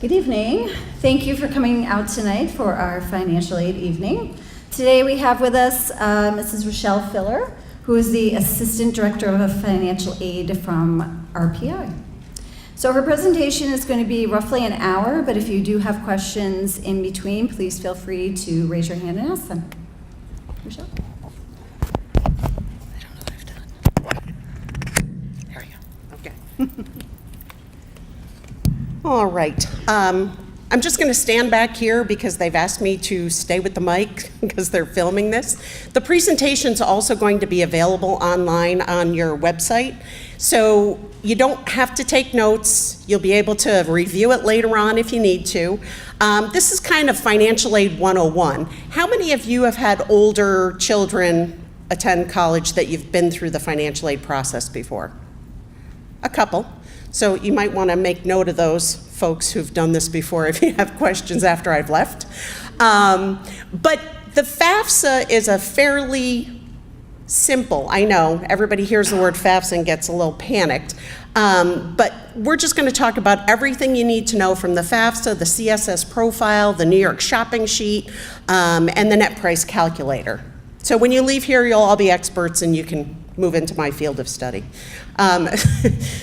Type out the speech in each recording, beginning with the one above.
Good evening. Thank you for coming out tonight for our financial aid evening. Today we have with us Mrs. Rochelle Filler, who is the Assistant Director of Financial Aid from RPI. So her presentation is going to be roughly an hour, but if you do have questions in between, please feel free to raise your hand and ask them. Rochelle? I don't know what I've done. There we go. Okay. All right. I'm just going to stand back here because they've asked me to stay with the mic because they're filming this. The presentation's also going to be available online on your website, so you don't have to take notes. You'll be able to review it later on if you need to. This is kind of Financial Aid 101. How many of you have had older children attend college that you've been through the financial aid process before? A couple. So you might want to make note of those folks who've done this before if you have questions after I've left. But the Fafsa is a fairly simple, I know, everybody hears the word Fafsa and gets a little panicked, but we're just going to talk about everything you need to know from the Fafsa, the Css Profile, the New York shopping sheet, and the net price calculator. So when you leave here, you'll all be experts and you can move into my field of study.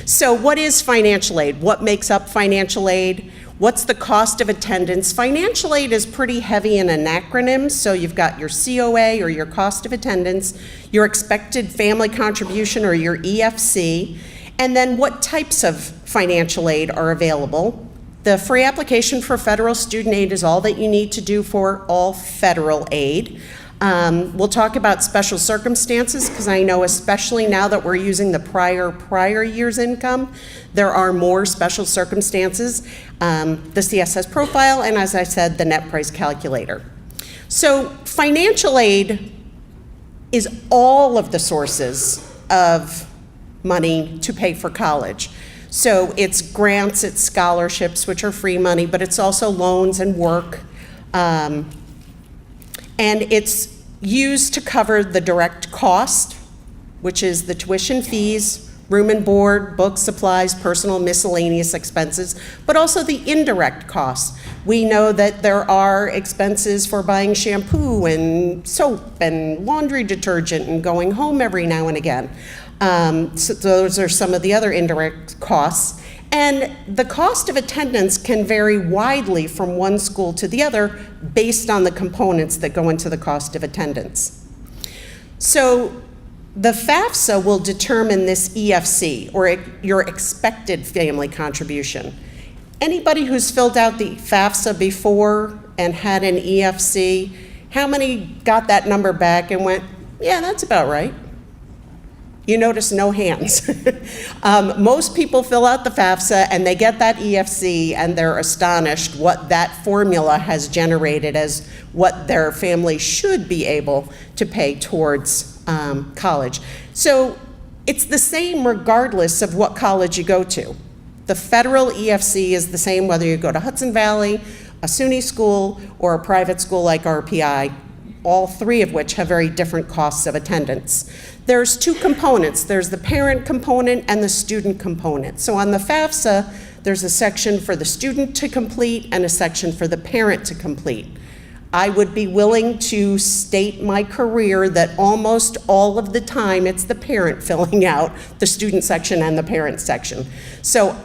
So what is financial aid? What makes up financial aid? What's the cost of attendance? Financial aid is pretty heavy in an acronym, so you've got your COA or your cost of attendance, your expected family contribution or your EFC, and then what types of financial aid are available. The free application for federal student aid is all that you need to do for all federal aid. We'll talk about special circumstances because I know especially now that we're using the prior year's income, there are more special circumstances, the Css Profile, and as I said, the net price calculator. So financial aid is all of the sources of money to pay for college. So it's grants, it's scholarships, which are free money, but it's also loans and work. And it's used to cover the direct cost, which is the tuition fees, room and board, books, supplies, personal miscellaneous expenses, but also the indirect costs. We know that there are expenses for buying shampoo and soap and laundry detergent and going home every now and again. So those are some of the other indirect costs. And the cost of attendance can vary widely from one school to the other based on the components that go into the cost of attendance. So the Fafsa will determine this EFC, or your expected family contribution. Anybody who's filled out the Fafsa before and had an EFC, how many got that number back and went, yeah, that's about right? You notice no hands. Most people fill out the Fafsa and they get that EFC and they're astonished what that formula has generated as what their family should be able to pay towards college. So it's the same regardless of what college you go to. The federal EFC is the same whether you go to Hudson Valley, a SUNY school, or a private school like RPI, all three of which have very different costs of attendance. There's two components. There's the parent component and the student component. So on the Fafsa, there's a section for the student to complete and a section for the parent to complete. I would be willing to state my career that almost all of the time it's the parent filling out the student section and the parent section. So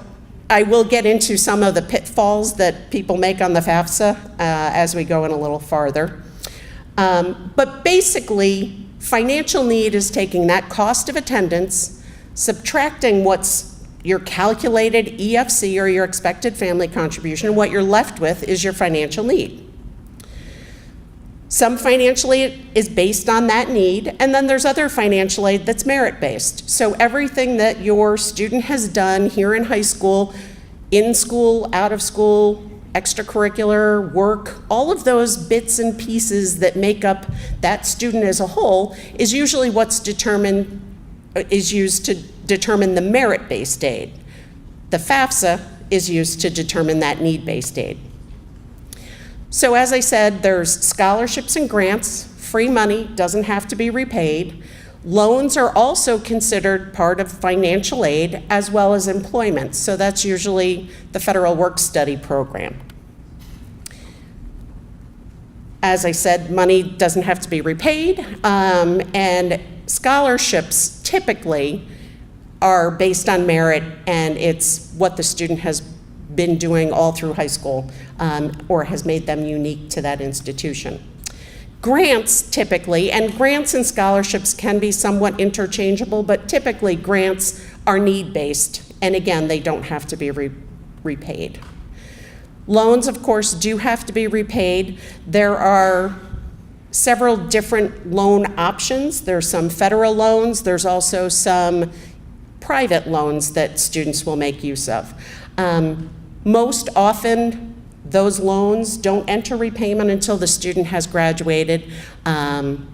I will get into some of the pitfalls that people make on the Fafsa as we go in a little farther. But basically, financial need is taking that cost of attendance, subtracting what's your calculated EFC or your expected family contribution, and what you're left with is your financial need. Some financial aid is based on that need, and then there's other financial aid that's merit-based. So everything that your student has done here in high school, in school, out of school, extracurricular, work, all of those bits and pieces that make up that student as a whole is usually what's used to determine the merit-based aid. The Fafsa is used to determine that need-based aid. So as I said, there's scholarships and grants, free money, doesn't have to be repaid, Loans are also considered part of financial aid as well as employment. So that's usually the federal work-study program. As I said, money doesn't have to be repaid, and scholarships typically are based on merit, and it's what the student has been doing all through high school, or has made them unique to that institution. Grants typically, and grants and scholarships can be somewhat interchangeable, but typically grants are need-based, and again, they don't have to be repaid. Loans, of course, do have to be repaid. There are several different loan options. There's some federal loans. There's also some private loans that students will make use of. Most often, those loans don't enter repayment until the student has graduated, and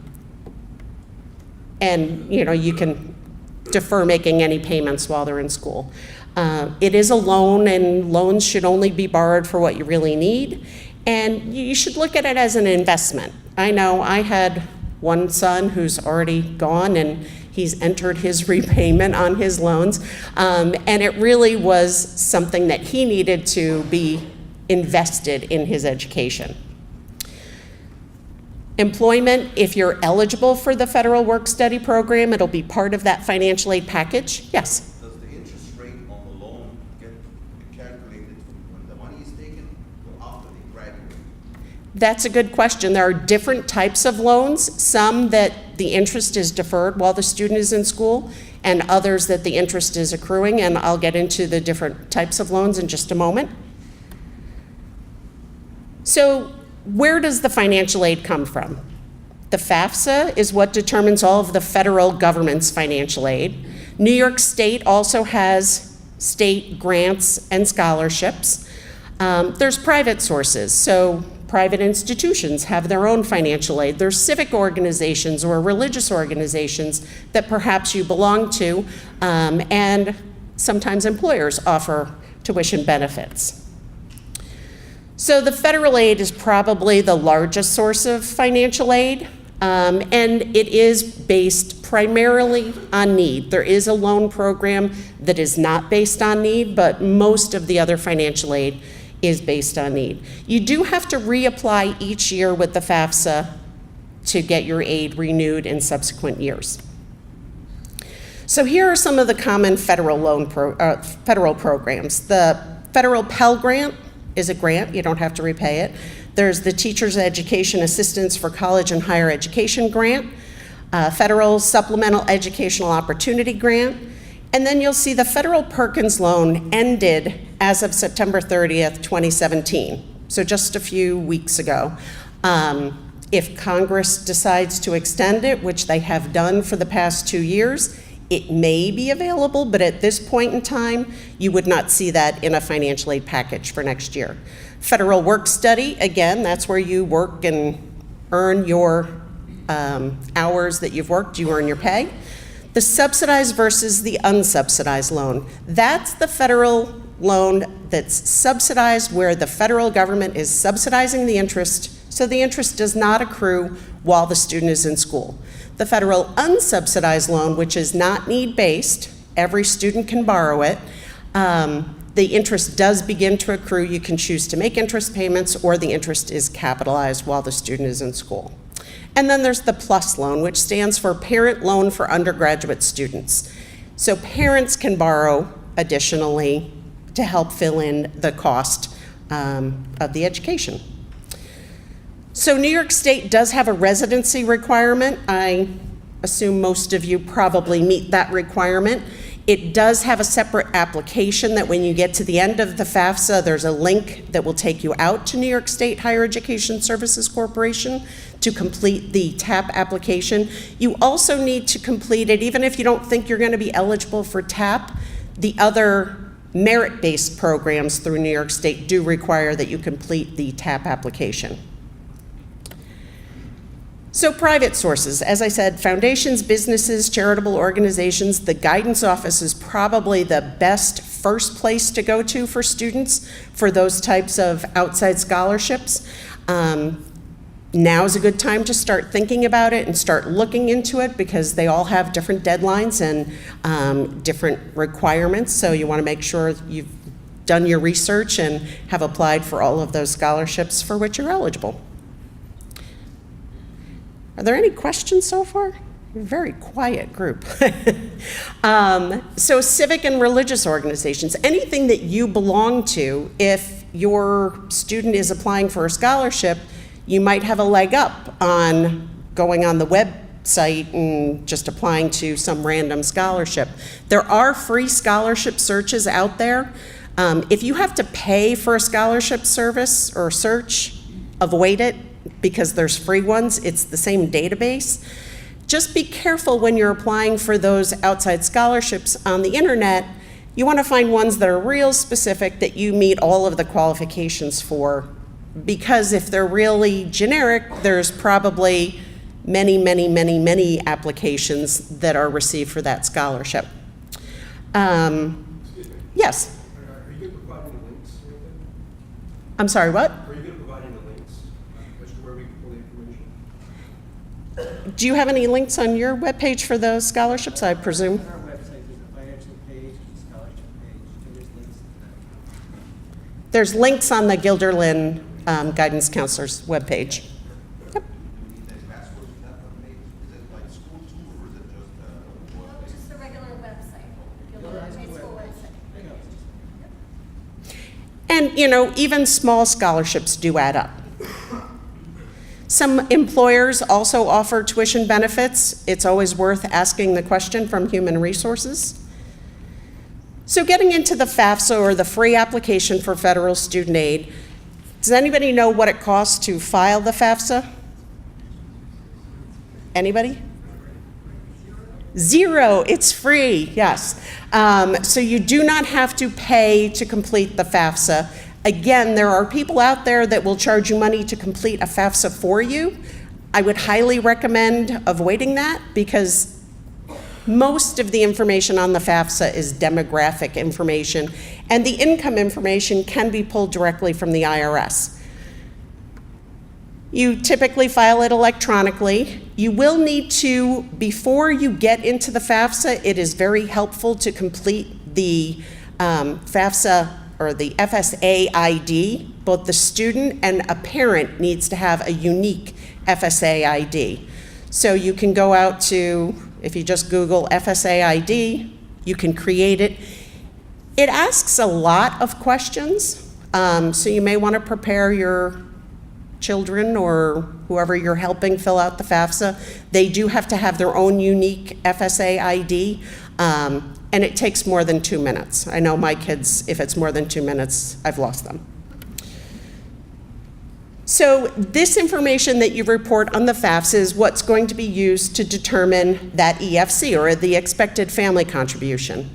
you can defer making any payments while they're in school. It is a loan, and loans should only be borrowed for what you really need, and you should look at it as an investment. I know I had one son who's already gone, and he's entered his repayment on his loans, and it really was something that he needed to be invested in his education. Employment, if you're eligible for the federal work-study program, it'll be part of that financial aid package. Yes? Does the interest rate on the loan get calculated when the money is taken or after they graduate? That's a good question. There are different types of loans, some that the interest is deferred while the student is in school, and others that the interest is accruing, and I'll get into the different types of loans in just a moment. So where does the financial aid come from? The Fafsa is what determines all of the federal government's financial aid. New York State also has state grants and scholarships. There's private sources, so private institutions have their own financial aid. There's civic organizations or religious organizations that perhaps you belong to, and sometimes employers offer tuition benefits. So the federal aid is probably the largest source of financial aid, and it is based primarily on need. There is a loan program that is not based on need, but most of the other financial aid is based on need. You do have to reapply each year with the Fafsa to get your aid renewed in subsequent years. So here are some of the common federal federal programs. The federal Pell Grant is a grant, you don't have to repay it. There's the Teachers Education Assistance for College and Higher Education Grant, Federal Supplemental Educational Opportunity Grant, and then you'll see the federal Perkins loan ended as of September 30th, 2017, so just a few weeks ago. If Congress decides to extend it, which they have done for the past 2 years, it may be available, but at this point in time, you would not see that in a financial aid package for next year. Federal work study, again, that's where you work and earn your hours that you've worked, you earn your pay. The subsidized versus the unsubsidized loan, that's the federal loan that's subsidized where the federal government is subsidizing the interest, so the interest does not accrue while the student is in school. The federal unsubsidized loan, which is not need-based, every student can borrow it, the interest does begin to accrue. You can choose to make interest payments, or the interest is capitalized while the student is in school. And then there's the PLUS loan, which stands for Parent Loan for Undergraduate Students. So parents can borrow additionally to help fill in the cost of the education. So New York State does have a residency requirement. I assume most of you probably meet that requirement. It does have a separate application that when you get to the end of the Fafsa, there's a link that will take you out to New York State Higher Education Services Corporation to complete the TAP application. You also need to complete it, even if you don't think you're going to be eligible for TAP, the other merit-based programs through New York State do require that you complete the TAP application. So private sources, as I said, foundations, businesses, charitable organizations, the guidance office is probably the best first place to go to for students for those types of outside scholarships. Now's a good time to start thinking about it and start looking into it because they all have different deadlines and different requirements. So you want to make sure you've done your research and have applied for all of those scholarships for which you're eligible. Are there any questions so far? You're a very quiet group. So civic and religious organizations, anything that you belong to, if your student is applying for a scholarship, you might have a leg up on going on the website and just applying to some random scholarship. There are free scholarship searches out there. If you have to pay for a scholarship service or search, avoid it because there's free ones. It's the same database. Just be careful when you're applying for those outside scholarships on the internet. You want to find ones that are real specific that you meet all of the qualifications for. Because if they're really generic, there's probably many applications that are received for that scholarship. Yes? Are you going to provide any links with it? I'm sorry, what? Are you going to provide any links as to where we can pull the information? Do you have any links on your webpage for those scholarships, I presume? On our website, there's a financial page, there's a scholarship page, and there's links to that. There's links on the Guilderland Guidance Counselor's webpage. Yep. Do you need any passwords to that one page? Is it like school too, or is it just No, just the regular website, the Gilbert High School website. And, you know, even small scholarships do add up. Some employers also offer tuition benefits. It's always worth asking the question from Human Resources. So getting into the Fafsa, or the free application for federal student aid, does anybody know what it costs to file the Fafsa? Anybody? $0, it's free, yes. So you do not have to pay to complete the Fafsa. Again, there are people out there that will charge you money to complete a Fafsa for you. I would highly recommend avoiding that because most of the information on the Fafsa is demographic information, and the income information can be pulled directly from the IRS. You typically file it electronically. You will need to, before you get into the Fafsa, it is very helpful to complete the Fafsa or the FSA ID. Both the student and a parent needs to have a unique FSA ID. So you can go out to, if you just Google FSA ID, you can create it. It asks a lot of questions, so you may want to prepare your children or whoever you're helping fill out the Fafsa. They do have to have their own unique FSA ID, and it takes more than 2 minutes. I know my kids, if it's more than 2 minutes, I've lost them. So this information that you report on the Fafsa is what's going to be used to determine that EFC, or the expected family contribution.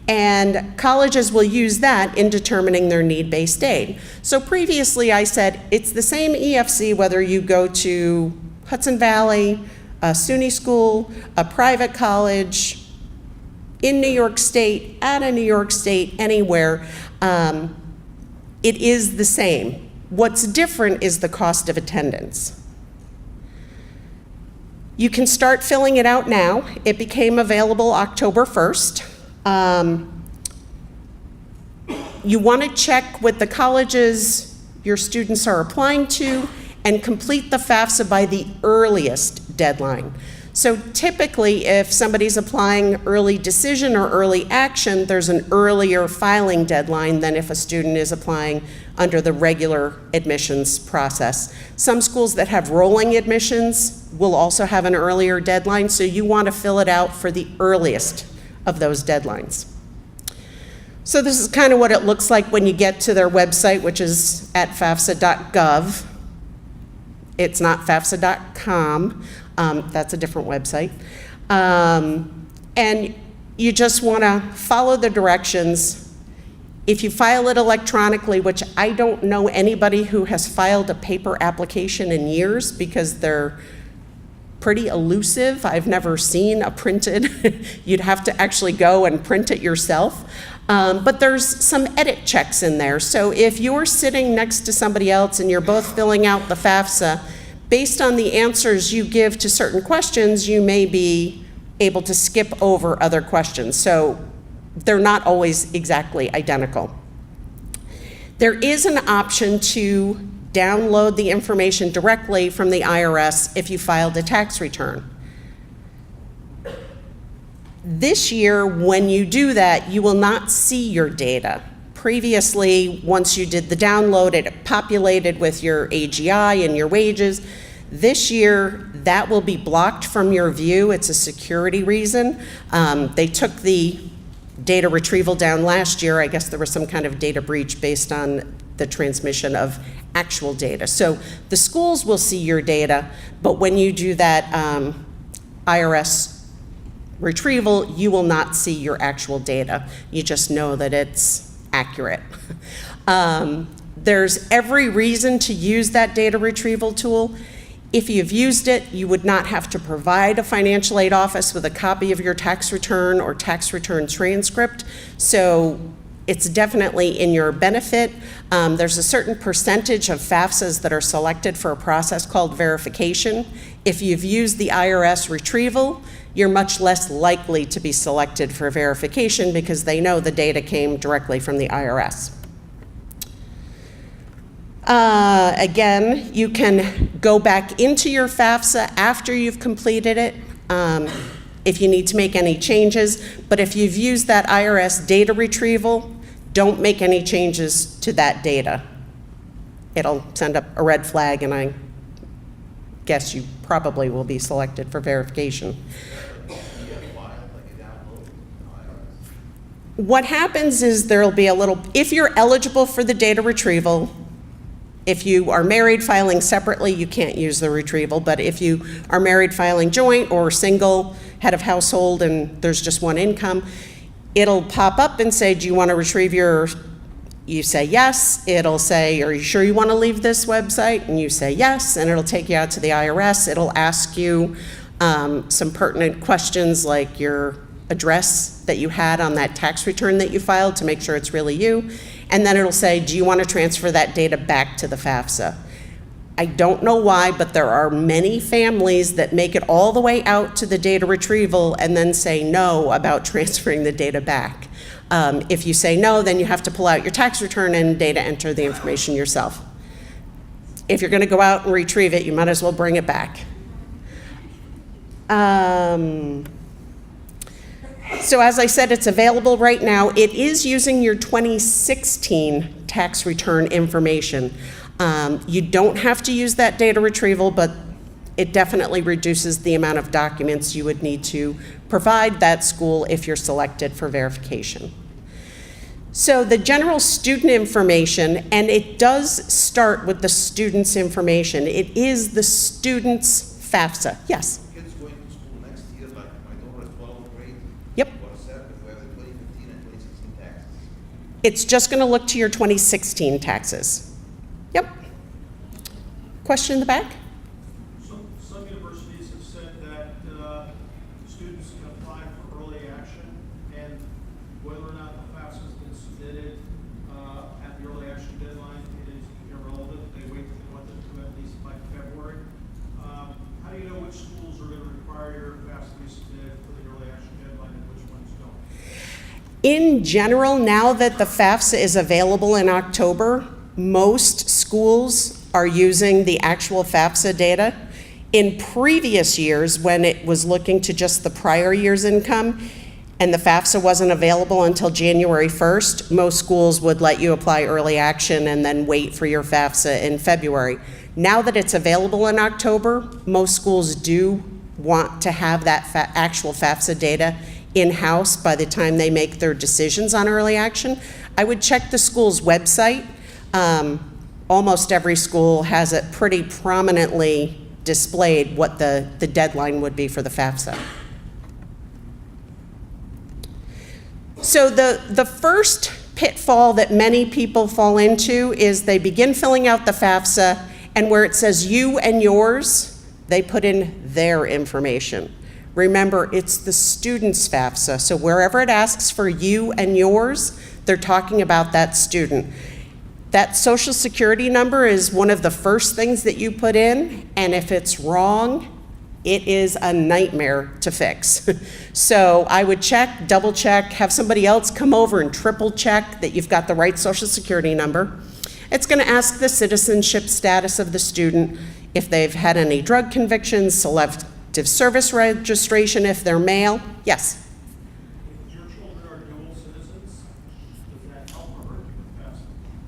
And colleges will use that in determining their need-based aid. So previously I said it's the same EFC whether you go to Hudson Valley, a SUNY school, a private college, in New York State, out of New York State, anywhere. It is the same. What's different is the cost of attendance. You can start filling it out now. It became available October 1st. You want to check with the colleges your students are applying to and complete the Fafsa by the earliest deadline. So typically, if somebody's applying early decision or early action, there's an earlier filing deadline than if a student is applying under the regular admissions process. Some schools that have rolling admissions will also have an earlier deadline, so you want to fill it out for the earliest of those deadlines. So this is kind of what it looks like when you get to their website, which is at fafsa.gov. It's not fafsa.com. That's a different website. And you just want to follow the directions. If you file it electronically, which I don't know anybody who has filed a paper application in years because they're pretty elusive. I've never seen a printed. You'd have to actually go and print it yourself. But there's some edit checks in there. So if you're sitting next to somebody else and you're both filling out the Fafsa, based on the answers you give to certain questions, you may be able to skip over other questions. So they're not always exactly identical. There is an option to download the information directly from the IRS if you filed a tax return. This year, when you do that, you will not see your data. Previously, once you did the download, it populated with your AGI and your wages. This year, that will be blocked from your view. It's a security reason. They took the data retrieval down last year. I guess there was some kind of data breach based on the transmission of actual data. So the schools will see your data, but when you do that IRS retrieval, you will not see your actual data. You just know that it's accurate. There's every reason to use that data retrieval tool. If you've used it, you would not have to provide a financial aid office with a copy of your tax return or tax return transcript. So it's definitely in your benefit. There's a certain percentage of FAFSAs that are selected for a process called verification. If you've used the IRS retrieval, you're much less likely to be selected for verification because they know the data came directly from the IRS. Again, you can go back into your FAFSA after you've completed it if you need to make any changes, but if you've used that IRS data retrieval, don't make any changes to that data. It'll send up a red flag, and I guess you probably will be selected for verification. What happens is there'll be a little, if you're eligible for the data retrieval, if you are married filing separately, you can't use the retrieval, but if you are married filing joint or single, head of household, and there's just one income, it'll pop up and say, do you want to retrieve your, you say yes, it'll say, are you sure you want to leave this website? And you say yes, and it'll take you out to the IRS. It'll ask you some pertinent questions like your address that you had on that tax return that you filed to make sure it's really you. And then it'll say, do you want to transfer that data back to the FAFSA? I don't know why, but there are many families that make it all the way out to the data retrieval and then say no about transferring the data back. If you say no, then you have to pull out your tax return and data enter the information yourself. If you're going to go out and retrieve it, you might as well bring it back. So as I said, it's available right now. It is using your 2016 tax return information. You don't have to use that data retrieval, but it definitely reduces the amount of documents you would need to provide that school if you're selected for verification. So the general student information, and it does start with the student's information. It is the student's FAFSA. Yes? Kids going to school next year, like my daughter is 12th grade. Yep. What's that if we have the 2015 and 2016 taxes? It's just going to look to your 2016 taxes. Yep. Question in the back? Some universities have said that students can apply for early action, and whether or not the FAFSA has been submitted at the early action deadline, it is irrelevant. They wait for what to do at least by February. How do you know which schools are going to require your FAFSA to be submitted for the early action deadline and which ones don't? In general, now that the FAFSA is available in October, most schools are using the actual FAFSA data. In previous years, when it was looking to just the prior year's income and the FAFSA wasn't available until January 1st, most schools would let you apply early action and then wait for your FAFSA in February. Now that it's available in October, most schools do want to have that actual FAFSA data in-house by the time they make their decisions on early action. I would check the school's website. Almost every school has it pretty prominently displayed what the deadline would be for the FAFSA. So the first pitfall that many people fall into is they begin filling out the FAFSA, and where it says you and yours, they put in their information. Remember, it's the student's FAFSA, so wherever it asks for you and yours, they're talking about that student. That social security number is one of the first things that you put in, and if it's wrong, it is a nightmare to fix. So I would check, double check, have somebody else come over and triple check that you've got the right social security number. It's going to ask the citizenship status of the student, if they've had any drug convictions, selective service registration, if they're male. Yes? If your children are dual citizens, does that help or hurt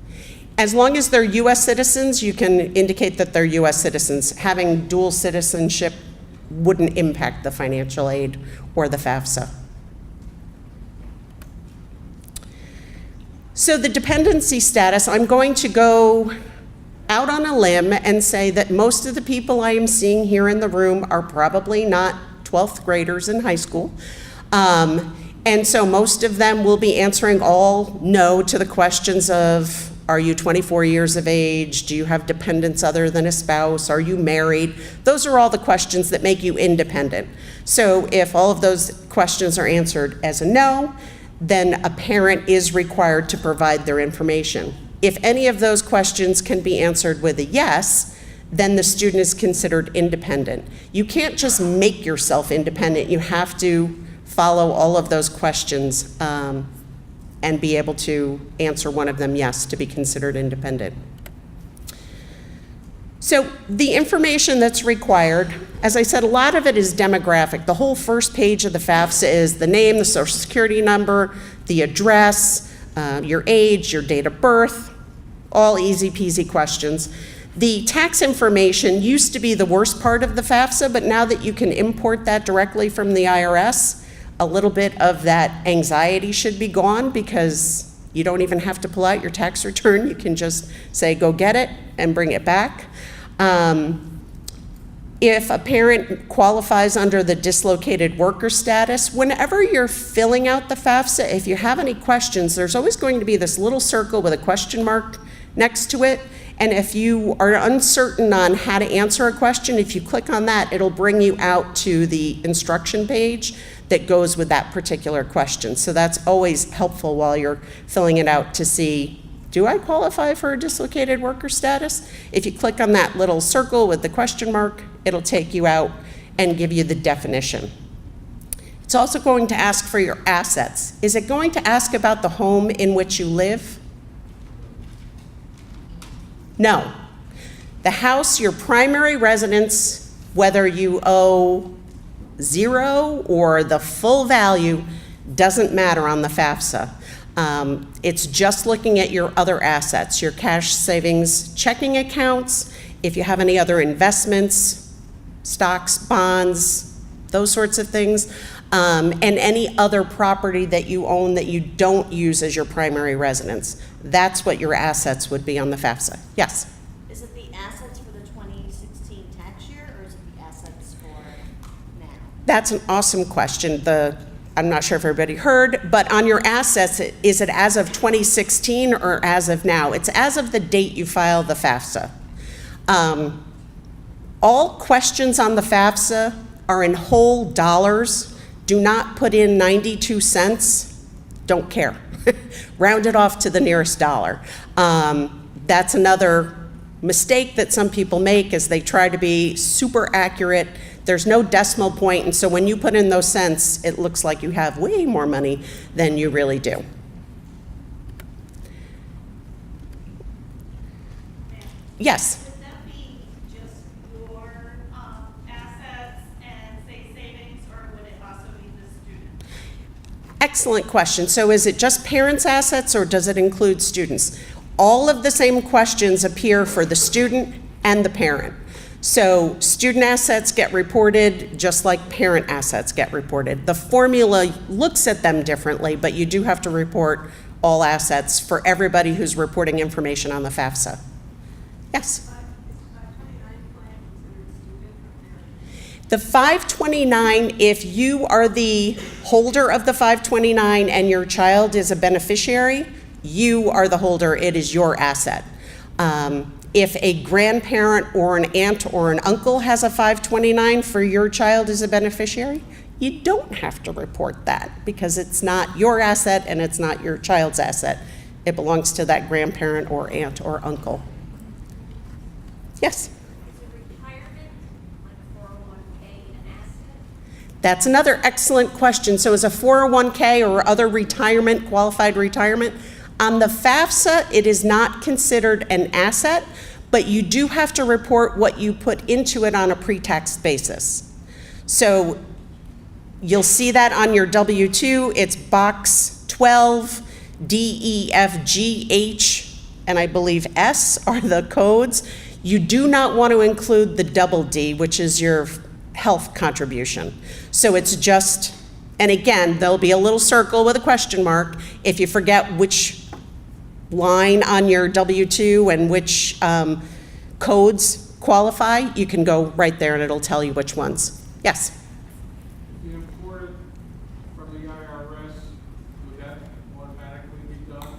the FAFSA? As long as they're U.S. citizens, you can indicate that they're U.S. citizens. Having dual citizenship wouldn't impact the financial aid or the FAFSA. So the dependency status, I'm going to go out on a limb and say that most of the people I am seeing here in the room are probably not 12th graders in high school. And so most of them will be answering all no to the questions of, are you 24 years of age? Do you have dependents other than a spouse? Are you married? Those are all the questions that make you independent. So if all of those questions are answered as a no, then a parent is required to provide their information. If any of those questions can be answered with a yes, then the student is considered independent. You can't just make yourself independent. You have to follow all of those questions and be able to answer one of them yes to be considered independent. So the information that's required, as I said, a lot of it is demographic. The whole first page of the FAFSA is the name, the social security number, the address, your age, your date of birth, all easy peasy questions. The tax information used to be the worst part of the FAFSA, but now that you can import that directly from the IRS, a little bit of that anxiety should be gone because you don't even have to pull out your tax return. You can just say, go get it and bring it back. If a parent qualifies under the dislocated worker status, whenever you're filling out the FAFSA, if you have any questions, there's always going to be this little circle with a question mark next to it. And if you are uncertain on how to answer a question, if you click on that, it'll bring you out to the instruction page that goes with that particular question. So that's always helpful while you're filling it out to see, do I qualify for a dislocated worker status? If you click on that little circle with the question mark, it'll take you out and give you the definition. It's also going to ask for your assets. Is it going to ask about the home in which you live? No. The house, your primary residence, whether you owe 0 or the full value, doesn't matter on the FAFSA. It's just looking at your other assets, your cash savings checking accounts, if you have any other investments, stocks, bonds, those sorts of things, and any other property that you own that you don't use as your primary residence. That's what your assets would be on the FAFSA. Yes? Is it the assets for the 2016 tax year, or is it the assets for now? That's an awesome question. I'm not sure if everybody heard, but on your assets, is it as of 2016 or as of now? It's as of the date you file the FAFSA. All questions on the FAFSA are in whole dollars. Do not put in 92 cents. Don't care. Round it off to the nearest dollar. That's another mistake that some people make is they try to be super accurate. There's no decimal point, and so when you put in those cents, it looks like you have way more money than you really do. Yes? Would that be just your assets and say savings, or would it also be the student? Excellent question. So is it just parents' assets or does it include students? All of the same questions appear for the student and the parent. So student assets get reported just like parent assets get reported. The formula looks at them differently, but you do have to report all assets for everybody who's reporting information on the FAFSA. Yes? The 529, if you are the holder of the 529 and your child is a beneficiary, you are the holder, it is your asset. If a grandparent or an aunt or an uncle has a 529 for your child as a beneficiary, you don't have to report that because it's not your asset and it's not your child's asset. It belongs to that grandparent or aunt or uncle. Yes? Is a retirement, like 401k, an asset? That's another excellent question. So is a 401k or other retirement, qualified retirement? On the FAFSA, it is not considered an asset, but you do have to report what you put into it on a pre-tax basis. So you'll see that on your W-2. It's box 12, D, E, F, G, H, and I believe S are the codes. You do not want to include the double D, which is your health contribution. So it's just, and again, there'll be a little circle with a question mark. If you forget which line on your W-2 and which codes qualify, you can go right there and it'll tell you which ones. Yes? If you import it from the IRS, would that automatically be done?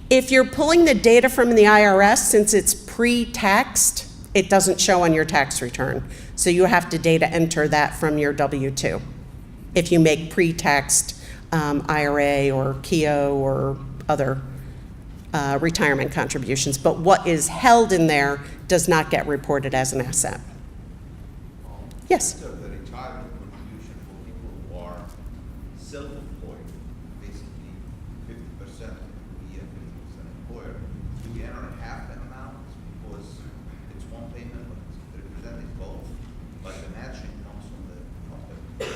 If you're pulling the data from the IRS, since it's pre-taxed, it doesn't show on your tax return. So you have to data enter that from your W-2 if you make pre-taxed IRA or KEO or other retirement contributions. But what is held in there does not get reported as an asset. Yes? So the retirement contribution for people who are self-employed, basically 50% employee and 50% employer, do we enter half that amount because it's one payment, but it's representing both, but the matching comes from the employer.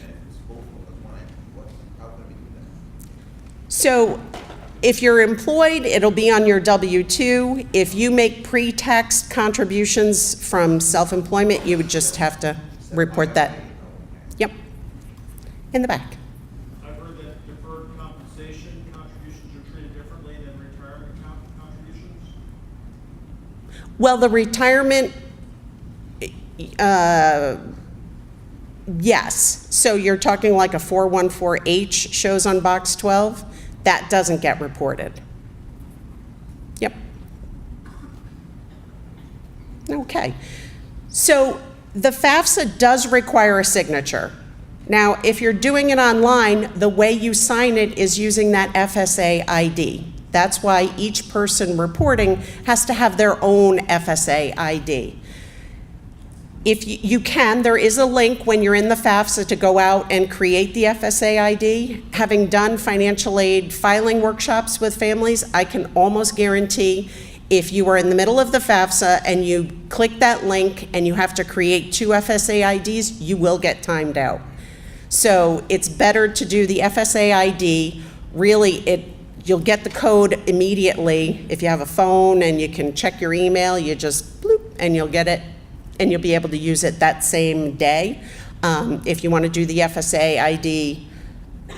And if it's both of one entity, how can we do that? So if you're employed, it'll be on your W-2. If you make pre-tax contributions from self-employment, you would just have to report that. Yep. In the back. I've heard that deferred compensation contributions are treated differently than retirement contributions. Well, the retirement, yes. So you're talking like a 414H shows on box 12? That doesn't get reported. Yep. Okay. So the FAFSA does require a signature. Now, if you're doing it online, the way you sign it is using that FSA ID. That's why each person reporting has to have their own FSA ID. If you can, there is a link when you're in the FAFSA to go out and create the FSA ID. Having done financial aid filing workshops with families, I can almost guarantee if you are in the middle of the FAFSA and you click that link and you have to create 2 FSA IDs, you will get timed out. So it's better to do the FSA ID. Really, you'll get the code immediately. If you have a phone and you can check your email, you just bloop and you'll get it. And you'll be able to use it that same day. If you want to do the FSA ID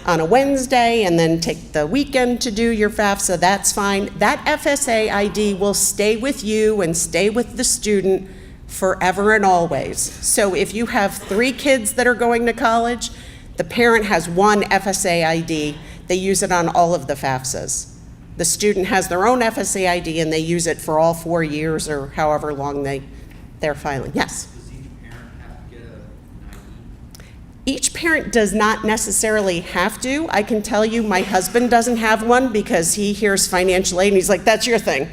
on a Wednesday and then take the weekend to do your FAFSA, that's fine. That FSA ID will stay with you and stay with the student forever and always. So if you have 3 kids that are going to college, the parent has one FSA ID. They use it on all of the FAFSAs. The student has their own FSA ID and they use it for all 4 years or however long they're filing. Yes? Does each parent have to get an ID? Each parent does not necessarily have to. I can tell you my husband doesn't have one because he hears financial aid and he's like, that's your thing.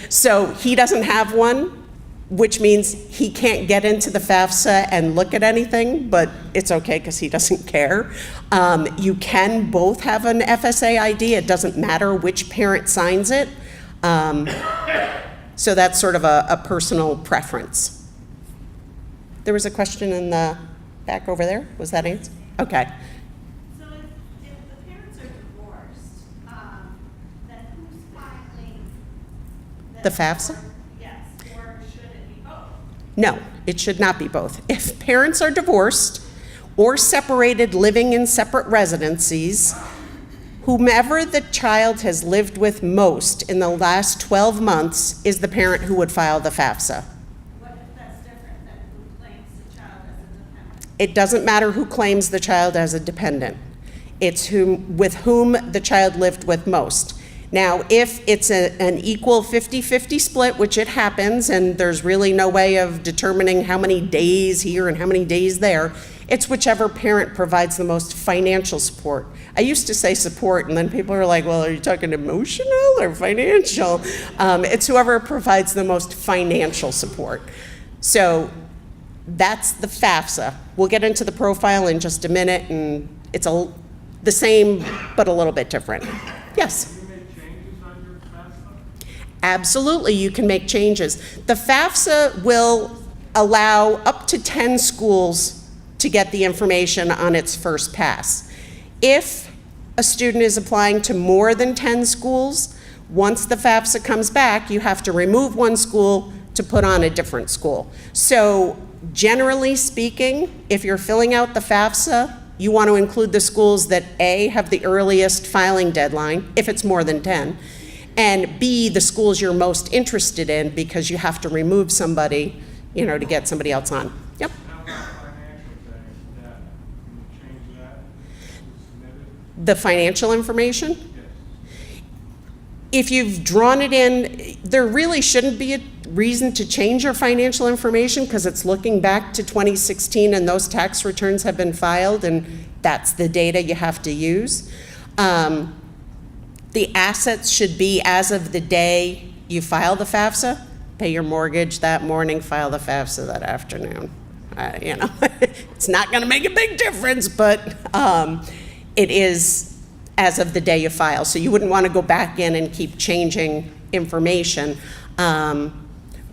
So he doesn't have one, which means he can't get into the FAFSA and look at anything, but it's okay because he doesn't care. You can both have an FSA ID. It doesn't matter which parent signs it. So that's sort of a personal preference. There was a question in the back over there. Was that answered? Okay. So if the parents are divorced, then who's filing? The FAFSA? Yes, or should it be both? No, it should not be both. If parents are divorced or separated, living in separate residencies, whomever the child has lived with most in the last 12 months is the parent who would file the FAFSA. What if that's different than who claims the child as a dependent? It doesn't matter who claims the child as a dependent. It's with whom the child lived with most. Now, if it's an equal 50-50 split, which it happens, and there's really no way of determining how many days here and how many days there, It's whichever parent provides the most financial support. I used to say support, and then people are like, well, are you talking emotional or financial? It's whoever provides the most financial support. So that's the FAFSA. We'll get into the profile in just a minute, and it's the same, but a little bit different. Yes? Can you make changes on your FAFSA? Absolutely, you can make changes. The FAFSA will allow up to 10 schools to get the information on its first pass. If a student is applying to more than 10 schools, once the FAFSA comes back, you have to remove one school to put on a different school. So generally speaking, if you're filling out the FAFSA, you want to include the schools that A, have the earliest filing deadline, if it's more than 10, and B, the schools you're most interested in, because you have to remove somebody, to get somebody else on. Yep. How about financial things that, can you change that? Submitted? The financial information, Yes. if you've drawn it in, there really shouldn't be a reason to change your financial information because it's looking back to 2016 and those tax returns have been filed and that's the data you have to use. The assets should be as of the day you file the FAFSA. Pay your mortgage that morning, file the FAFSA that afternoon. It's not going to make a big difference, but it is as of the day you file. So you wouldn't want to go back in and keep changing information.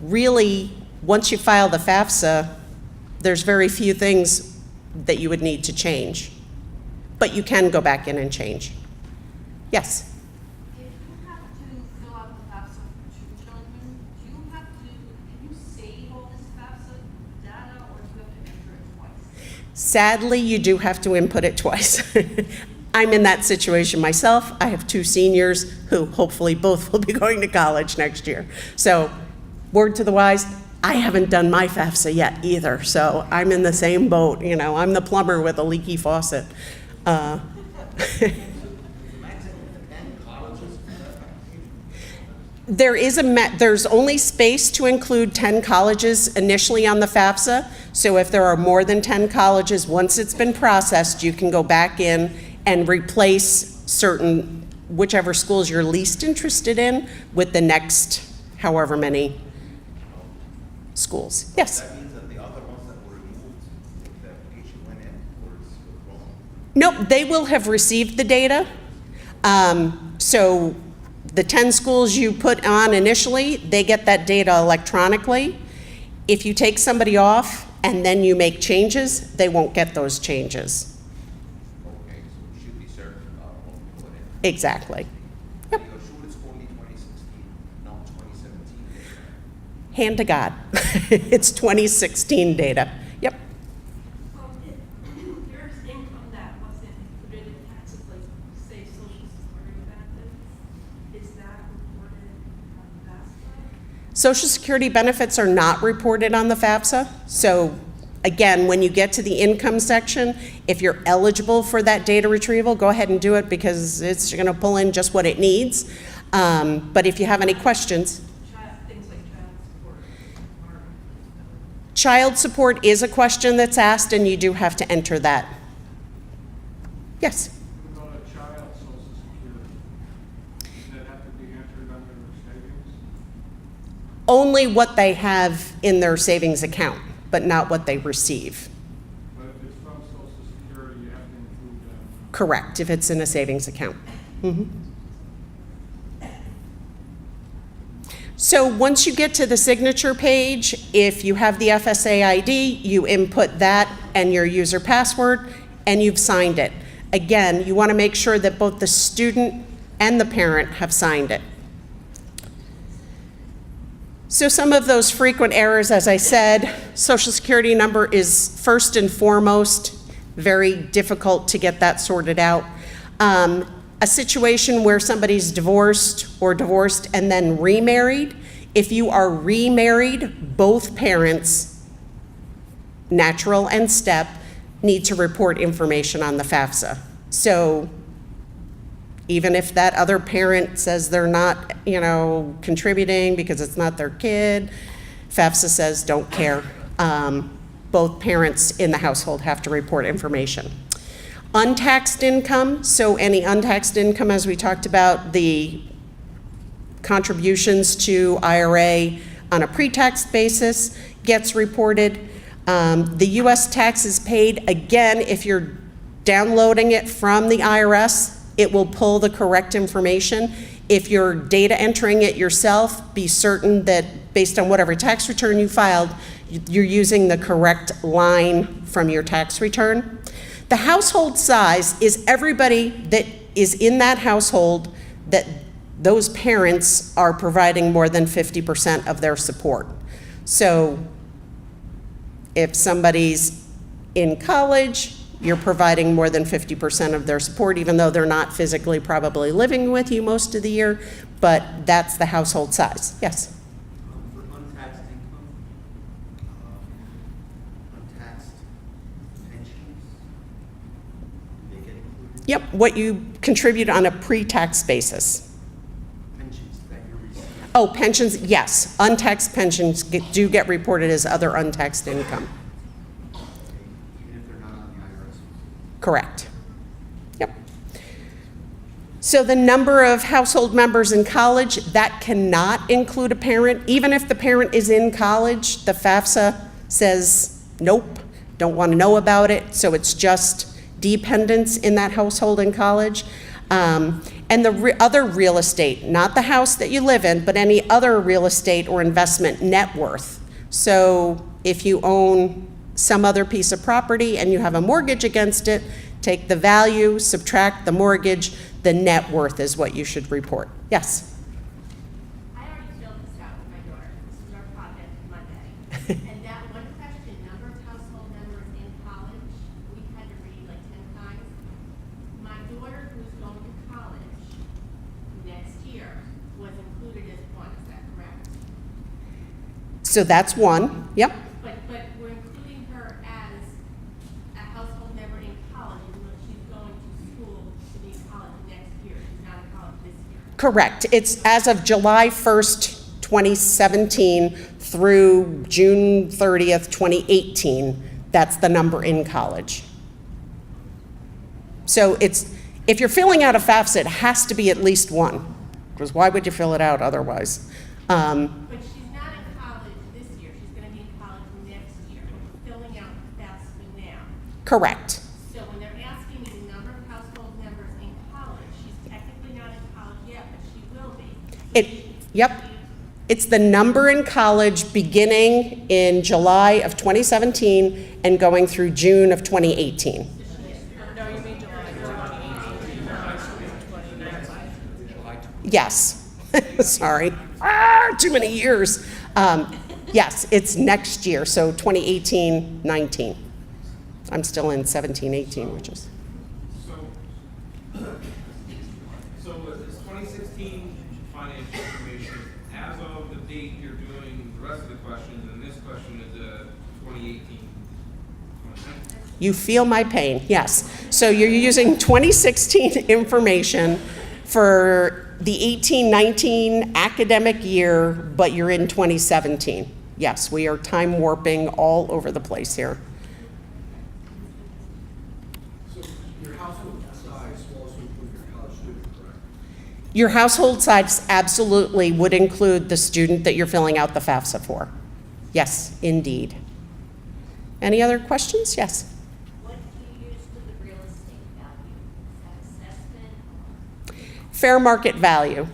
Really, once you file the FAFSA, there's very few things that you would need to change. But you can go back in and change. Yes? If you have to fill out the FAFSA for 2 children, can you save all this FAFSA data, or do you have to enter it twice? Sadly, you do have to input it twice. I'm in that situation myself. I have 2 seniors who hopefully both will be going to college next year. So, word to the wise, I haven't done my FAFSA yet either. So I'm in the same boat. I'm the plumber with a leaky faucet. There's only space to include 10 colleges initially on the FAFSA. So if there are more than 10 colleges, once it's been processed, you can go back in and replace whichever schools you're least interested in with the next however many schools. Yes? That means that the other ones that were removed, the application went in or it's withdrawn? Nope, they will have received the data. So the 10 schools you put on initially, they get that data electronically. If you take somebody off and then you make changes, they won't get those changes. Okay, so it should be certain about what we put in. Exactly. Yep. You're sure it's only 2016, not 2017? Hand to God. It's 2016 data. Yep. There's income that wasn't included in taxes, like, say, social security benefits. Is that reported on FAFSA? Social Security benefits are not reported on the FAFSA. So again, when you get to the income section, if you're eligible for that data retrieval, go ahead and do it because it's going to pull in just what it needs. But if you have any questions, Things like child support are. child support is a question that's asked and you do have to enter that. Yes? What about a child's social security? Does that have to be entered under their savings? Only what they have in their savings account, but not what they receive. But if it's from social security, you have to include that. Correct, if it's in a savings account. Mhm. So once you get to the signature page, if you have the FSA ID, you input that and your user password, and you've signed it. Again, you want to make sure that both the student and the parent have signed it. So some of those frequent errors, as I said, Social Security number is first and foremost, very difficult to get that sorted out. A situation where somebody's divorced and then remarried, if you are remarried, both parents, natural and step, need to report information on the FAFSA. So even if that other parent says they're not, contributing because it's not their kid, FAFSA says don't care. both parents in the household have to report information. Untaxed income, so any untaxed income, as we talked about, the contributions to IRA on a pre-tax basis gets reported. The US tax is paid, again, if you're downloading it from the IRS, it will pull the correct information. If you're data entering it yourself, be certain that based on whatever tax return you filed, you're using the correct line from your tax return. The household size is everybody that is in that household that those parents are providing more than 50% of their support. So if somebody's in college, you're providing more than 50% of their support, even though they're not physically probably living with you most of the year, but that's the household size. Yes? For untaxed income, untaxed pensions, do they get included? Yep, what you contribute on a pre-tax basis. Pensions that you're receiving? Oh, pensions, yes. Untaxed pensions do get reported as other untaxed income. Even if they're not on the IRS? Correct. Yep. So the number of household members in college, that cannot include a parent. Even if the parent is in college, the Fafsa says, nope, don't want to know about it. So it's just dependents in that household in college. And the other real estate, not the house that you live in, but any other real estate or investment net worth. So if you own some other piece of property and you have a mortgage against it, take the value, subtract the mortgage, the net worth is what you should report. Yes? I already filled this out with my daughter. This is our project Monday. And that one question, number of household members in college, we've had to read like 10 times. My daughter, who's going to college next year, was included as one. Is that correct? So that's one. Yep. But we're including her as a household member in college, even though she's going to school to be in college next year. She's not in college this year. Correct. It's as of July 1st, 2017 through June 30th, 2018. That's the number in college. So it's, if you're filling out a Fafsa, it has to be at least one, because why would you fill it out otherwise? But she's not in college this year. She's going to be in college next year. We're filling out FAFSA now. Correct. So when they're asking me the number of household members in college, she's technically not in college yet, but she will be. Yep. It's the number in college beginning in July of 2017 and going through June of 2018. Yes. Sorry. Too many years. Yes, it's next year, so 2018-19. I'm still in 17-18, which is. So with this 2016 financial information, as of the date you're doing the rest of the questions, and this question is 2018. You feel my pain, yes. So you're using 2016 information for the 18-19 academic year, but you're in 2017. Yes, we are time warping all over the place here. So your household size will also include your college student, correct? Your household size absolutely would include the student that you're filling out the FAFSA for. Yes, indeed. Any other questions? Yes. What do you use for the real estate value? Is that assessment? Fair market value.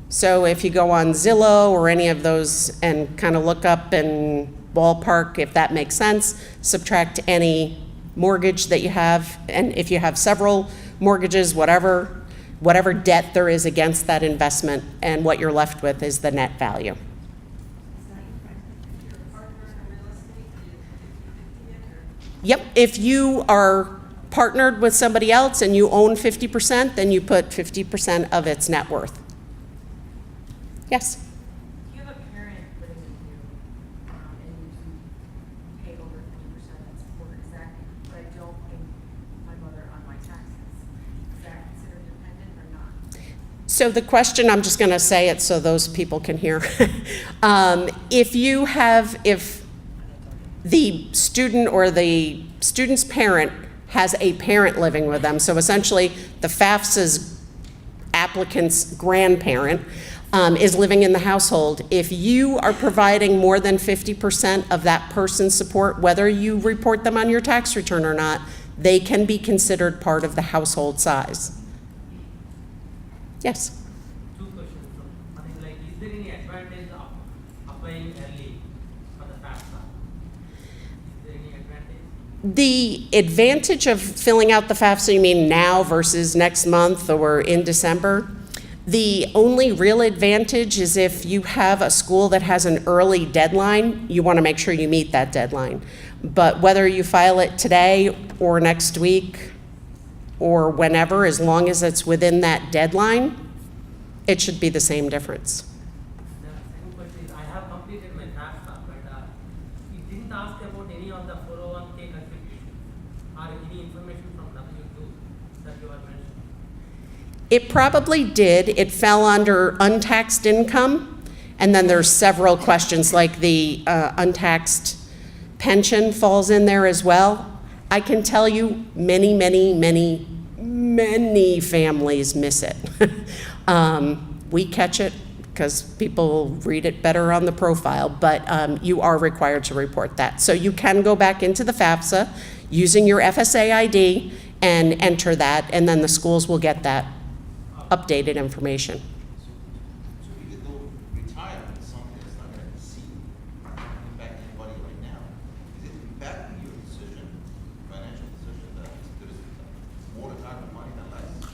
So if you go on Zillow or any of those and kind of look up and ballpark, if that makes sense, subtract any mortgage that you have, and if you have several mortgages, whatever debt there is against that investment, and what you're left with is the net value. Yep, if you are partnered with somebody else and you own 50%, then you put 50% of its net worth. Yes? If you have a parent living with you, and you pay over 50% of support, is that, but I don't pay my mother on my taxes, is that considered dependent or not? So the question, I'm just gonna say it so those people can hear. If the student or the student's parent has a parent living with them. So essentially, the FAFSA's applicant's grandparent is living in the household. If you are providing more than 50% of that person's support, whether you report them on your tax return or not, they can be considered part of the household size. Yes? Two questions. One is like, is there any advantage of applying early for the FAFSA? Is there any advantage? The advantage of filling out the FAFSA, you mean now versus next month or in December? The only real advantage is if you have a school that has an early deadline, you want to make sure you meet that deadline. But whether you file it today or next week or whenever, as long as it's within that deadline, it should be the same difference. The second question is, I have completed my FAFSA, but it didn't ask about any of the 401k contributions or any information from W2 that you are mentioning. It probably did. It fell under untaxed income, and then there's several questions like the untaxed pension falls in there as well. I can tell you many, many, many, many families miss it. We catch it because people read it better on the profile, but you are required to report that. So you can go back into the FAFSA using your FSA ID and enter that, and then the schools will get that updated information. So even though retirement is something that's not going to see impact anybody right now, is it impacting your decision, financial decision, that there's more retirement money than less?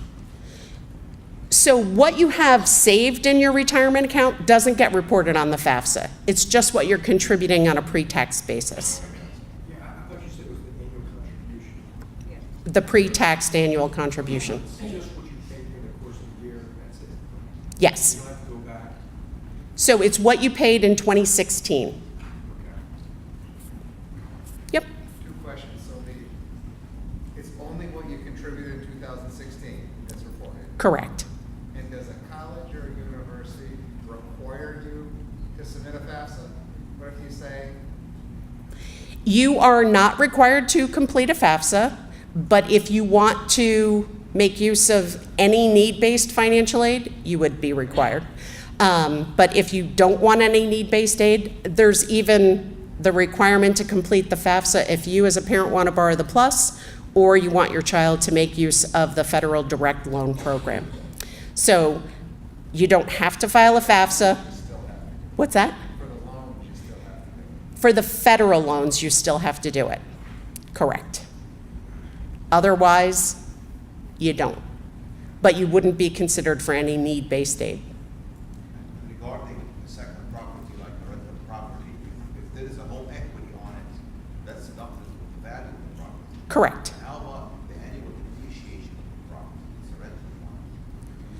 So what you have saved in your retirement account doesn't get reported on the FAFSA. It's just what you're contributing on a pre-tax basis. Yeah, I thought you said it was the annual contribution. The pre-taxed annual contribution. It's just what you paid in the course of the year, that's it. Yes. You don't have to go back. So it's what you paid in 2016. Okay. Yep. Two questions. So it's only what you contributed in 2016 that's reported. Correct. And does a college or a university require you to submit a FAFSA? What if you say, You are not required to complete a FAFSA, but if you want to make use of any need-based financial aid, you would be required. But if you don't want any need-based aid, there's even the requirement to complete the FAFSA if you as a parent want to borrow the PLUS or you want your child to make use of the federal direct loan program. So you don't have to file a FAFSA. you still have to? What's that? For the loans, you still have to do it. For the federal loans, you still have to do it. Correct. Otherwise, you don't. But you wouldn't be considered for any need-based aid. Regarding the second property, like the rental property, if there is a home equity on it, that's deducted with the value of the property. Correct. How about the annual depreciation of the property? It's a rental one,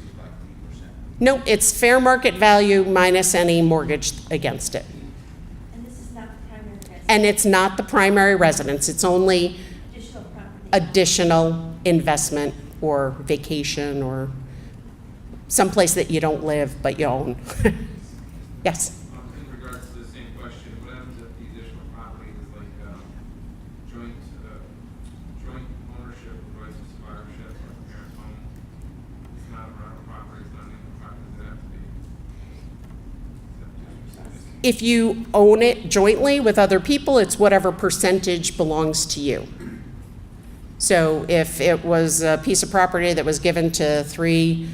it's like 3%. No, it's fair market value minus any mortgage against it. And this is not the primary residence. And it's not the primary residence, it's only Additional property. additional investment or vacation or someplace that you don't live but you own. Yes? In regards to the same question, what happens if the additional property is like joint ownership or joint survivorship, like parent home? It's not a rental property, it's not an income property, does it have to be? If you own it jointly with other people, it's whatever percentage belongs to you. So if it was a piece of property that was given to 3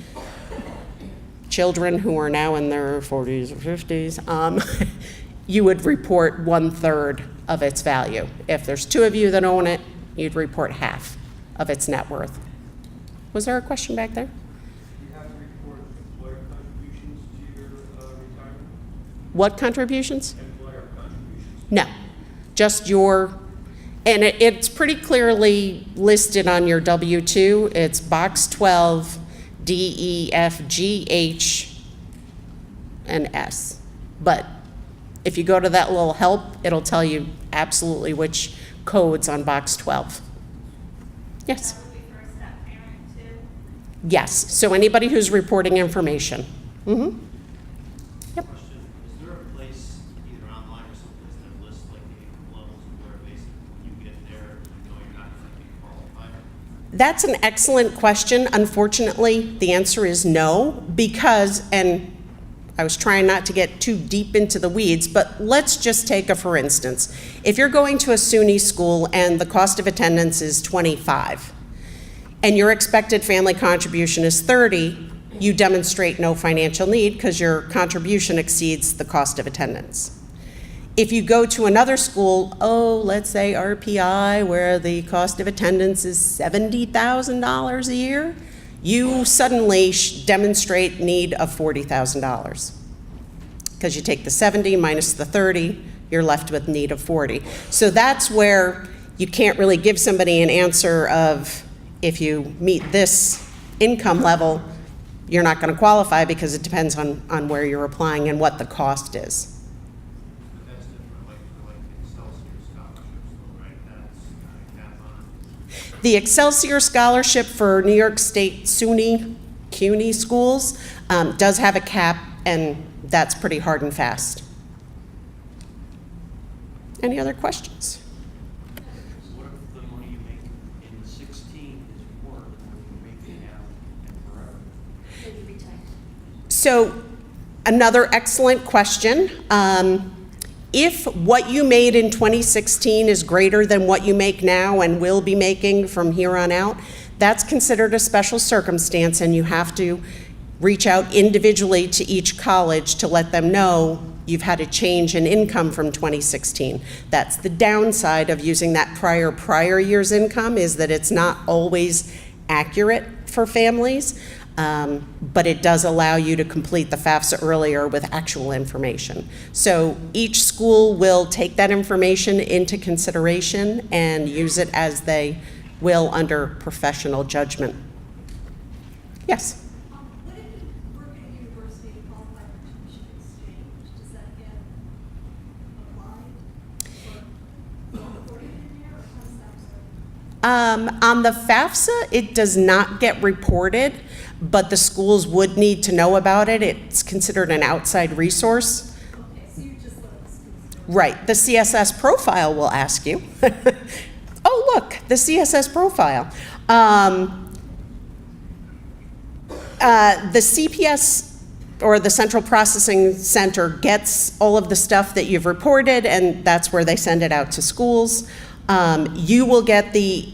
children who are now in their 40s or 50s, you would report 1/3 of its value. If there's 2 of you that own it, you'd report half of its net worth. Was there a question back there? You have to report employer contributions to your retirement? What contributions? Employer contributions. No, just your, and it's pretty clearly listed on your W-2. It's box 12, D, E, F, G, H, and S. But if you go to that little help, it'll tell you absolutely which code's on box 12. Yes? That would be for a step parent too. Yes, so anybody who's reporting information. Mm-hmm. Yep. Question, is there a place, either online or someplace that lists like the income levels That's an excellent question. Unfortunately, the answer is no, because, and I was trying not to get too deep into the weeds, but let's just take a for instance. If you're going to a SUNY school and the cost of attendance is 25, and your expected family contribution is 30, you demonstrate no financial need because your contribution exceeds the cost of attendance. If you go to another school, let's say RPI, where the cost of attendance is $70,000 a year, you suddenly demonstrate need of $40,000. Because you take the 70 minus the 30, you're left with need of 40. So that's where you can't really give somebody an answer of, if you meet this income level, you're not going to qualify, because it depends on where you're applying and what the cost is. That's different, like Excelsior scholarships, though, right? That's cap on. The Excelsior Scholarship for New York State CUNY schools does have a cap, and that's pretty hard and fast. Any other questions? What if the money you make in the 16 is more than what you're making now and forever? Then you retire. So, another excellent question. If what you made in 2016 is greater than what you make now and will be making from here on out, that's considered a special circumstance, and you have to reach out individually to each college to let them know you've had a change in income from 2016. That's the downside of using that prior year's income, is that it's not always accurate for families, but it does allow you to complete the FAFSA earlier with actual information. So each school will take that information into consideration and use it as they will under professional judgment. Yes? What if you work at a university and qualify for tuition exchange? Does that get applied? Or reported in here, or how does that work? On the FAFSA, it does not get reported, but the schools would need to know about it. It's considered an outside resource. Okay, so you just let the schools know. Right, the Css Profile will ask you. Oh, look, the Css Profile. The CPS, or the Central Processing Center, gets all of the stuff that you've reported, and that's where they send it out to schools. You will get the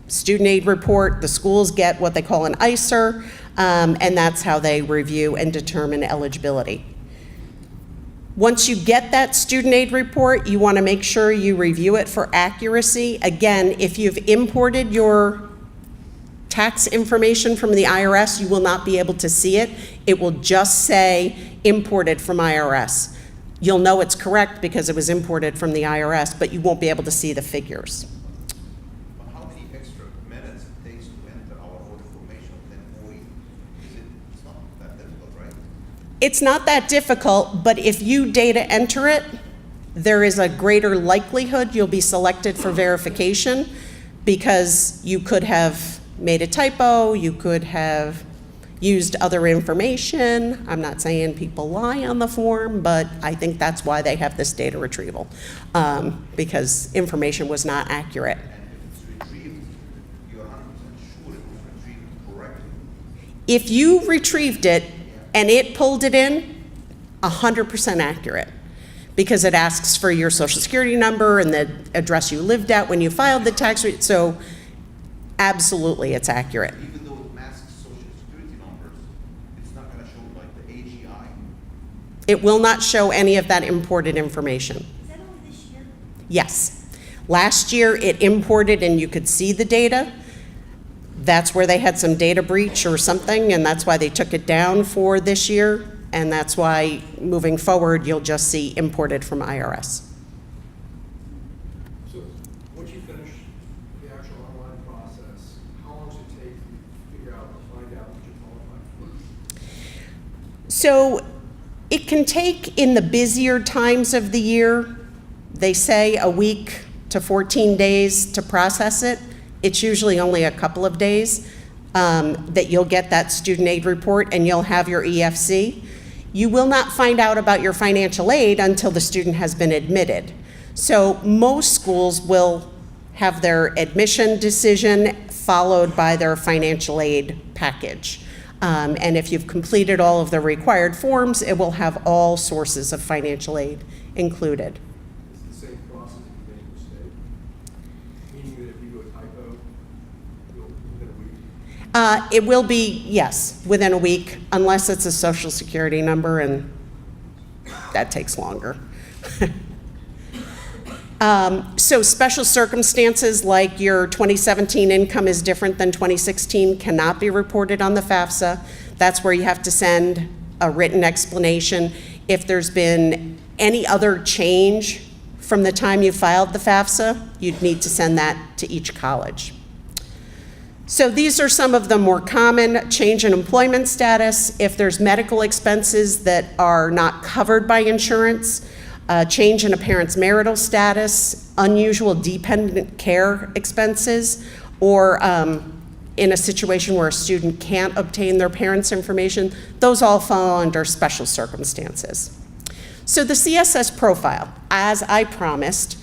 student aid report. The schools get what they call an ICER, and that's how they review and determine eligibility. Once you get that student aid report, you want to make sure you review it for accuracy. Again, if you've imported your tax information from the IRS, you will not be able to see it. It will just say imported from IRS. You'll know it's correct because it was imported from the IRS, but you won't be able to see the figures. But how many extra minutes it takes to enter our voter information than 40? It's not that difficult, right? It's not that difficult, but if you data enter it, there is a greater likelihood you'll be selected for verification, because you could have made a typo, you could have used other information. I'm not saying people lie on the form, but I think that's why they have this data retrieval, because information was not accurate. And if it's retrieved, you're 100% sure it was retrieved correctly. If you retrieved it and it pulled it in, 100% accurate, because it asks for your social security number and the address you lived at when you filed the tax return. So absolutely, it's accurate. Even though it masks social security numbers, it's not going to show like the AGI. It will not show any of that imported information. Is that only this year? Yes. Last year, it imported and you could see the data. That's where they had some data breach or something, and that's why they took it down for this year. And that's why moving forward, you'll just see imported from IRS. So, once you finish the actual online process, how long does it take to figure out, to find out what you qualify for? So it can take, in the busier times of the year, they say a week to 14 days to process it. It's usually only a couple of days that you'll get that student aid report and you'll have your EFC. You will not find out about your financial aid until the student has been admitted. So most schools will have their admission decision followed by their financial aid package. And if you've completed all of the required forms, it will have all sources of financial aid included. It's the same process if you make a mistake. Meaning that if you do a typo, within a week. It will be, yes, within a week, unless it's a social security number, and that takes longer. So special circumstances like your 2017 income is different than 2016 cannot be reported on the FAFSA. That's where you have to send a written explanation. If there's been any other change from the time you filed the FAFSA, you'd need to send that to each college. So these are some of the more common: change in employment status, if there's medical expenses that are not covered by insurance, change in a parent's marital status, unusual dependent care expenses, or in a situation where a student can't obtain their parents' information. Those all fall under special circumstances. So the CSS profile, as I promised,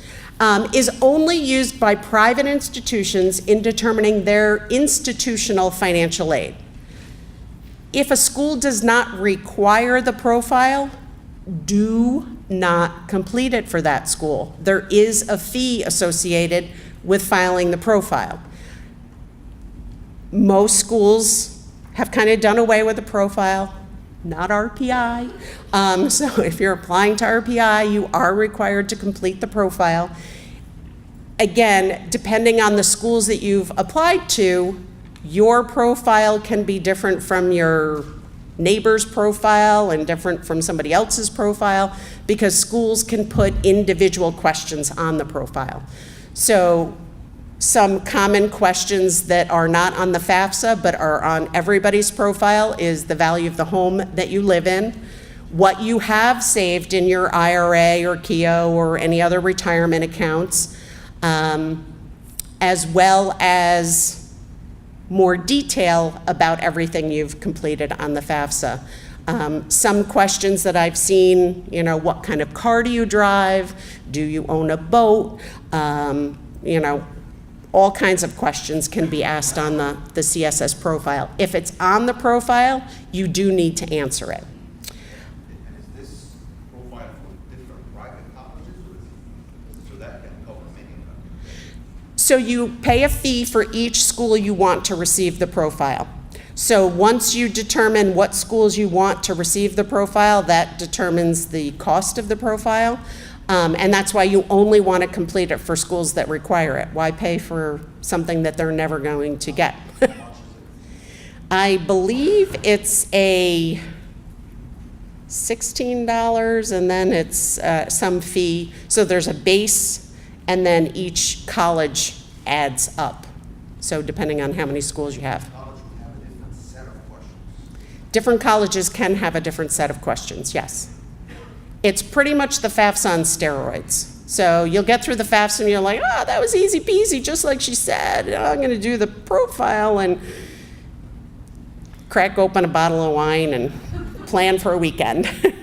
is only used by private institutions in determining their institutional financial aid. If a school does not require the profile, do not complete it for that school. There is a fee associated with filing the profile. Most schools have kind of done away with the profile, not RPI. So if you're applying to RPI, you are required to complete the profile. Again, depending on the schools that you've applied to, your profile can be different from your neighbor's profile and different from somebody else's profile, because schools can put individual questions on the profile. So some common questions that are not on the FAFSA but are on everybody's profile is the value of the home that you live in, what you have saved in your IRA or KEO or any other retirement accounts, as well as more detail about everything you've completed on the FAFSA. Some questions that I've seen, what kind of car do you drive? Do you own a boat? All kinds of questions can be asked on the CSS profile. If it's on the profile, you do need to answer it. And is this profile for different private colleges, or so that can cover many of them? So you pay a fee for each school you want to receive the profile. So once you determine what schools you want to receive the profile, that determines the cost of the profile. And that's why you only want to complete it for schools that require it. Why pay for something that they're never going to get? I believe it's a $16, and then it's some fee. So there's a base, and then each college adds up. So depending on how many schools you have. College would have a different set of questions. Different colleges can have a different set of questions, yes. It's pretty much the FAFSA on steroids. So you'll get through the FAFSA and you're like, oh, that was easy peasy, just like she said. I'm going to do the profile and crack open a bottle of wine and plan for a weekend. A couple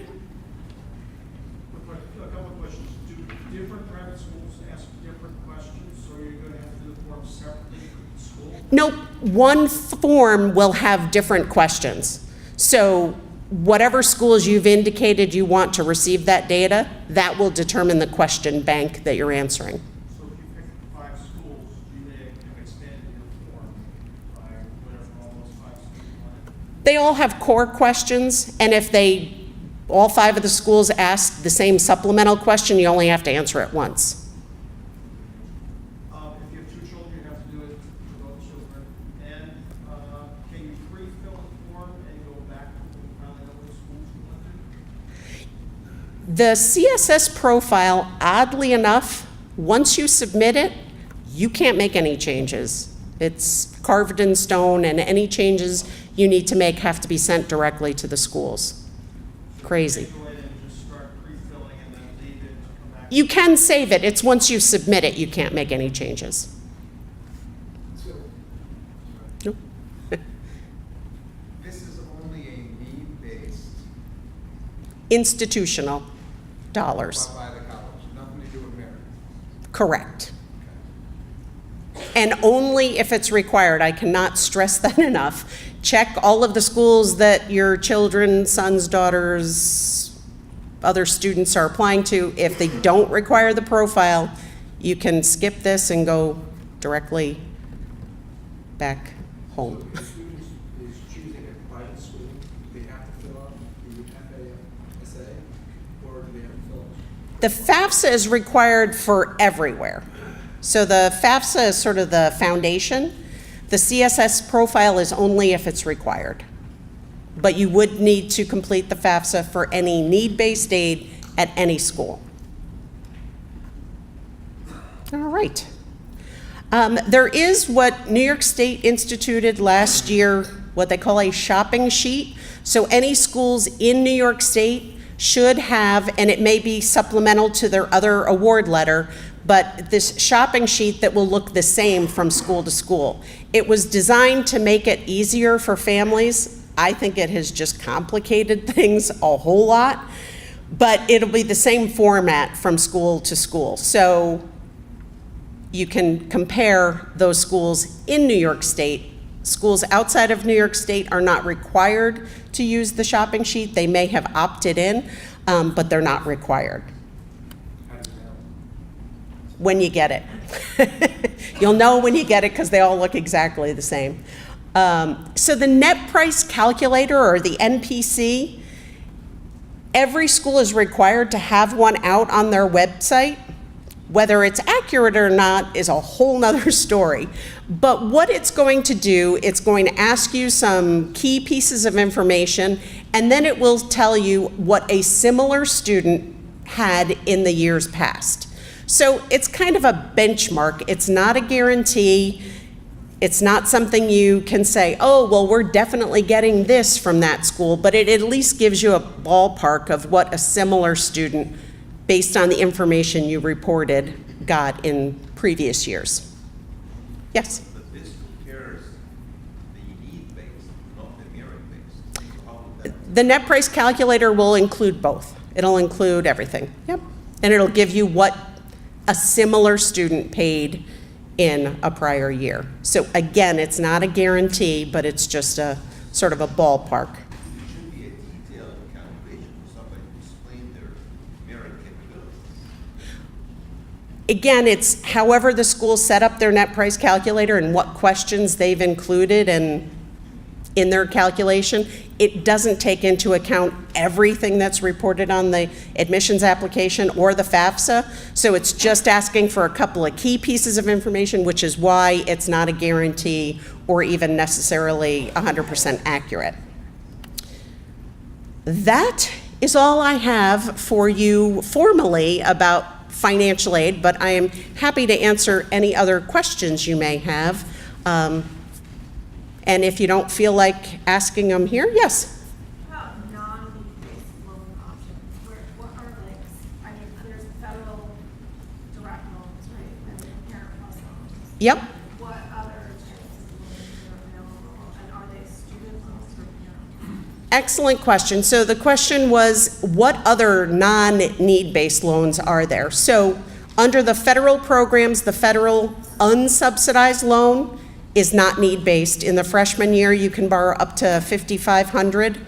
of questions. Do different private schools ask different questions, or are you going to have to do the form separately for each school? Nope, one form will have different questions. So whatever schools you've indicated you want to receive that data, that will determine the question bank that you're answering. So if you pick 5 schools, you may have expanded your form by whatever all those 5 schools are. They all have core questions, and if all 5 of the schools ask the same supplemental question, you only have to answer it once. If you have 2 children, you have to do it for both children. And can you pre-fill the form and go back and find out what schools you went to? The CSS profile, oddly enough, once you submit it, you can't make any changes. It's carved in stone, and any changes you need to make have to be sent directly to the schools. Crazy. Go in and just start pre-filling and then leave it to come back. You can save it. It's once you submit it, you can't make any changes. So, Nope. this is only a need-based Institutional dollars. by the college, nothing to do with merit. Correct. and only if it's required. I cannot stress that enough. Check all of the schools that your children, sons, daughters, other students are applying to. If they don't require the profile, you can skip this and go directly back home. So if a student is choosing a private school, do they have to fill out the Fsa, or do they have to fill it? The Fafsa is required for everywhere. So the Fafsa is sort of the foundation. The Css Profile is only if it's required. But you would need to complete the Fafsa for any need-based aid at any school. All right. There is what New York State instituted last year, what they call a shopping sheet. So any schools in New York State should have, and it may be supplemental to their other award letter, but this shopping sheet that will look the same from school to school. It was designed to make it easier for families. I think it has just complicated things a whole lot, but it'll be the same format from school to school. So you can compare those schools in New York State. Schools outside of New York State are not required to use the shopping sheet. They may have opted in, but they're not required. When you get it. You'll know when you get it because they all look exactly the same. So the net price calculator, or the NPC, every school is required to have one out on their website. Whether it's accurate or not is a whole nother story. But what it's going to do, it's going to ask you some key pieces of information, and then it will tell you what a similar student had in the years past. So it's kind of a benchmark. It's not a guarantee. It's not something you can say, oh, well, we're definitely getting this from that school, but it at least gives you a ballpark of what a similar student, based on the information you reported, got in previous years. Yes? But this compares the need-based, not the merit-based. So how would that? The net price calculator will include both. It'll include everything. Yep. And it'll give you what a similar student paid in a prior year. So again, it's not a guarantee, but it's just a sort of a ballpark. It should be a detailed calculation for somebody to explain their merit capabilities. Again, it's however the school set up their net price calculator and what questions they've included in their calculation. It doesn't take into account everything that's reported on the admissions application or the Fafsa. So it's just asking for a couple of key pieces of information, which is why it's not a guarantee or even necessarily 100% accurate. That is all I have for you formally about financial aid, but I am happy to answer any other questions you may have. And if you don't feel like asking them here, yes? About non-need-based loan options, what are like, I mean, there's federal direct loans, right, and parent plus loans. Yep. What other types of loans are available, and are they student loans or parent? Excellent question. So the question was, what other non-need-based loans are there? So under the federal programs, the federal unsubsidized loan is not need-based. In the freshman year, you can borrow up to $5,500.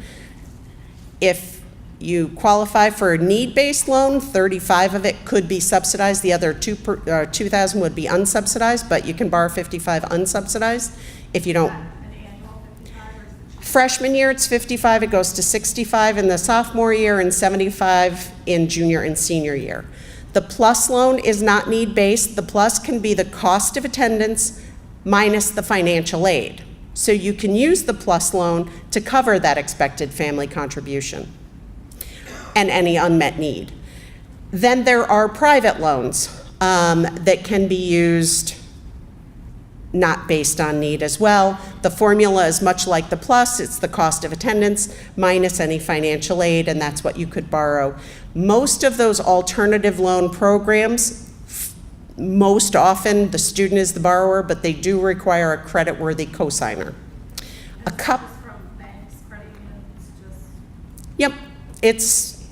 If you qualify for a need-based loan, 35 of it could be subsidized. The other 2,000 would be unsubsidized, but you can borrow 55 unsubsidized. If you don't, An annual 55 or is it? freshman year it's 55, it goes to 65 in the sophomore year and 75 in junior and senior year. The PLUS loan is not need-based. The PLUS can be the cost of attendance minus the financial aid. So you can use the PLUS loan to cover that expected family contribution and any unmet need. Then there are private loans that can be used not based on need as well. The formula is much like the PLUS. It's the cost of attendance minus any financial aid, and that's what you could borrow. Most of those alternative loan programs, most often the student is the borrower, but they do require a credit-worthy cosigner. A cup. From banks, credit unions, just. Yep, it's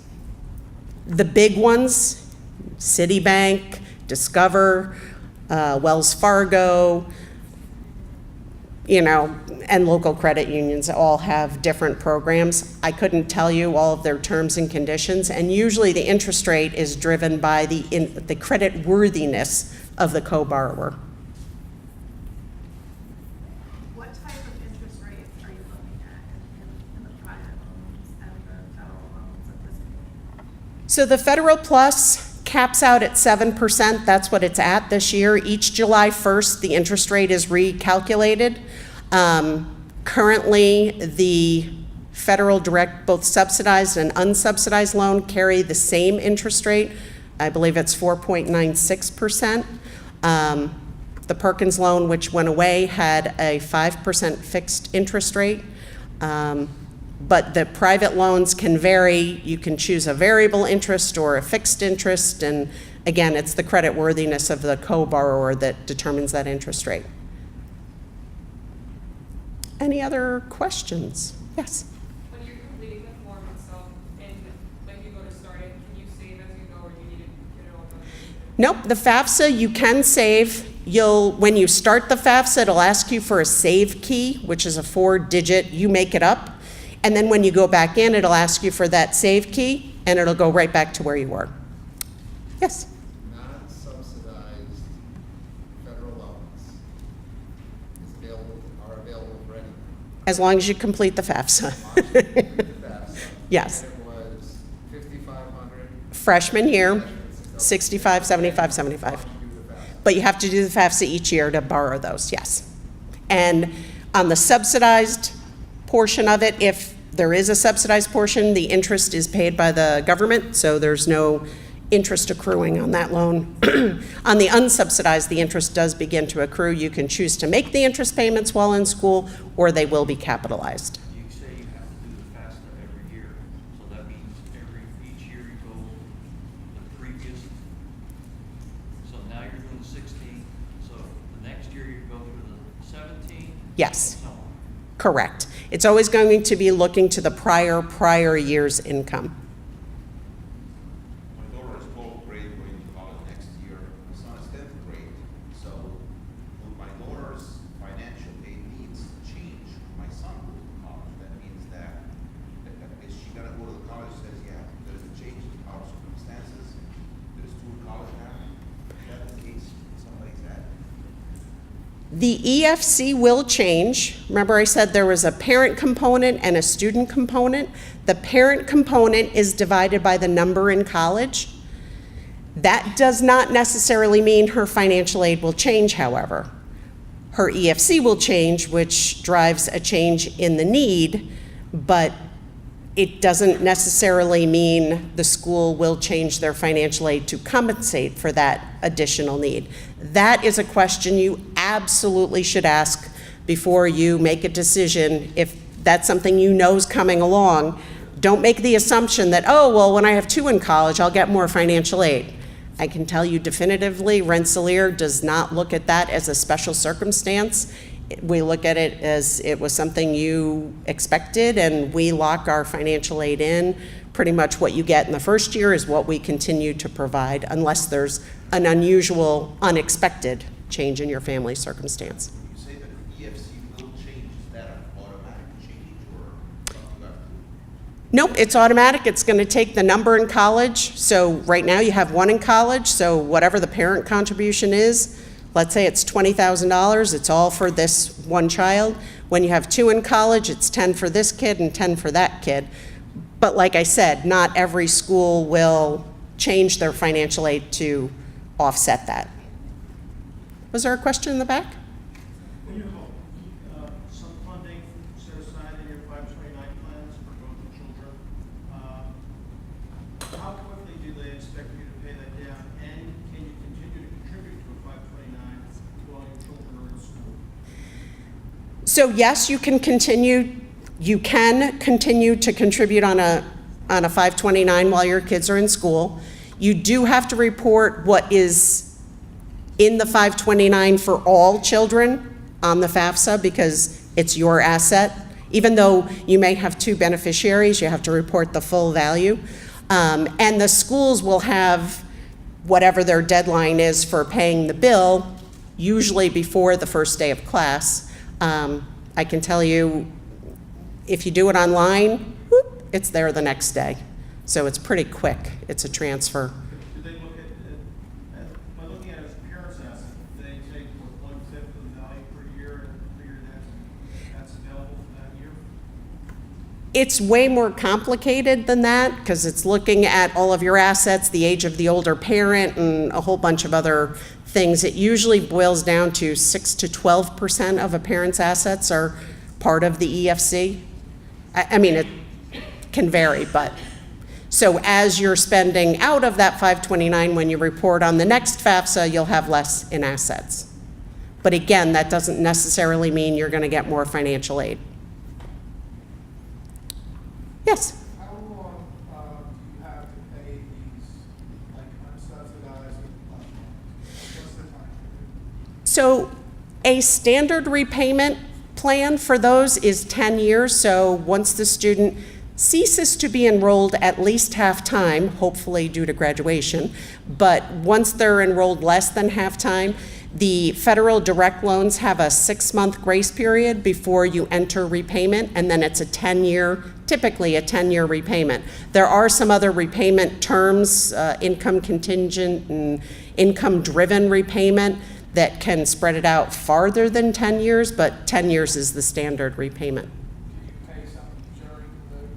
the big ones, Citibank, Discover, Wells Fargo, and local credit unions all have different programs. I couldn't tell you all of their terms and conditions, and usually the interest rate is driven by the credit worthiness of the co-borrower. What type of interest rate are you looking at in the private loans and the federal loans at this point? So the Federal Plus caps out at 7%. That's what it's at this year. Each July 1st, the interest rate is recalculated. Currently, the federal direct, both subsidized and unsubsidized loan carry the same interest rate. I believe it's 4.96%. The Perkins loan, which went away, had a 5% fixed interest rate. But the private loans can vary. You can choose a variable interest or a fixed interest, and again, it's the credit worthiness of the co-borrower that determines that interest rate. Any other questions? Yes? When you're completing the form itself, and when you go to start it, can you save as you go, or do you need to get it all done? Nope, the FAFSA you can save. When you start the FAFSA, it'll ask you for a save key, which is a 4-digit, you make it up. And then when you go back in, it'll ask you for that save key, and it'll go right back to where you were. Yes? Non-subsidized federal loans are available for anyone. As long as you complete the FAFSA. Yes. And it was 5,500. Freshman year, 65, 75, 75. But you have to do the FAFSA each year to borrow those, yes. And on the subsidized portion of it, if there is a subsidized portion, the interest is paid by the government, so there's no interest accruing on that loan. On the unsubsidized, the interest does begin to accrue. You can choose to make the interest payments while in school, or they will be capitalized. You say you have to do the FAFSA every year, so that means each year you go the previous, so now you're doing 16, so the next year you go through the 17? Yes. And so on. Correct. It's always going to be looking to the prior year's income. My daughter is 12th grade, going to college next year. My son is 10th grade. So with my daughter's financial aid needs change, my son goes to college. That means that is she gonna go to the college? Says, yeah, there's a change in our circumstances. There's 2 college now. That's the case somebody's at. The EFC will change. Remember I said there was a parent component and a student component. The parent component is divided by the number in college. That does not necessarily mean her financial aid will change, however. Her EFC will change, which drives a change in the need, but it doesn't necessarily mean the school will change their financial aid to compensate for that additional need. That is a question you absolutely should ask before you make a decision. If that's something you know is coming along, don't make the assumption that, oh, well, when I have 2 in college, I'll get more financial aid. I can tell you definitively, Rensselaer does not look at that as a special circumstance. We look at it as it was something you expected, and we lock our financial aid in. Pretty much what you get in the first year is what we continue to provide, unless there's an unusual, unexpected change in your family circumstance. When you say that the EFC will change, is that an automatic change or something you have to? Nope, it's automatic. It's going to take the number in college. So right now you have 1 in college, so whatever the parent contribution is, let's say it's $20,000, it's all for this 1 child. When you have 2 in college, it's 10 for this kid and 10 for that kid. But like I said, not every school will change their financial aid to offset that. Was there a question in the back? When you have some funding set aside in your 529 plans for both the children, how quickly do they expect you to pay that down? And can you continue to contribute to a 529 while your children are in school? So yes, you can continue to contribute on a 529 while your kids are in school. You do have to report what is in the 529 for all children on the FAFSA because it's your asset. Even though you may have 2 beneficiaries, you have to report the full value. And the schools will have whatever their deadline is for paying the bill usually before the first day of class. I can tell you, if you do it online, whoop, it's there the next day. So it's pretty quick. It's a transfer. Do they look at by looking at it as a parent's asset, they take what, 1/5 of the value per year and figure that's available for that year? It's way more complicated than that because it's looking at all of your assets, the age of the older parent, and a whole bunch of other things. It usually boils down to 6 to 12% of a parent's assets are part of the EFC. I mean, it can vary, but so as you're spending out of that 529, when you report on the next FAFSA, you'll have less in assets. But again, that doesn't necessarily mean you're going to get more financial aid. Yes? How long do you have to pay these, like, unsubsidized, what's the time? So a standard repayment plan for those is 10 years. So once the student ceases to be enrolled at least half-time, hopefully due to graduation, but once they're enrolled less than half-time, the federal direct loans have a 6-month grace period before you enter repayment, and then it's a 10-year, typically a 10-year repayment. There are some other repayment terms, income contingent and income-driven repayment, that can spread it out farther than 10 years, but 10 years is the standard repayment. Can you pay some during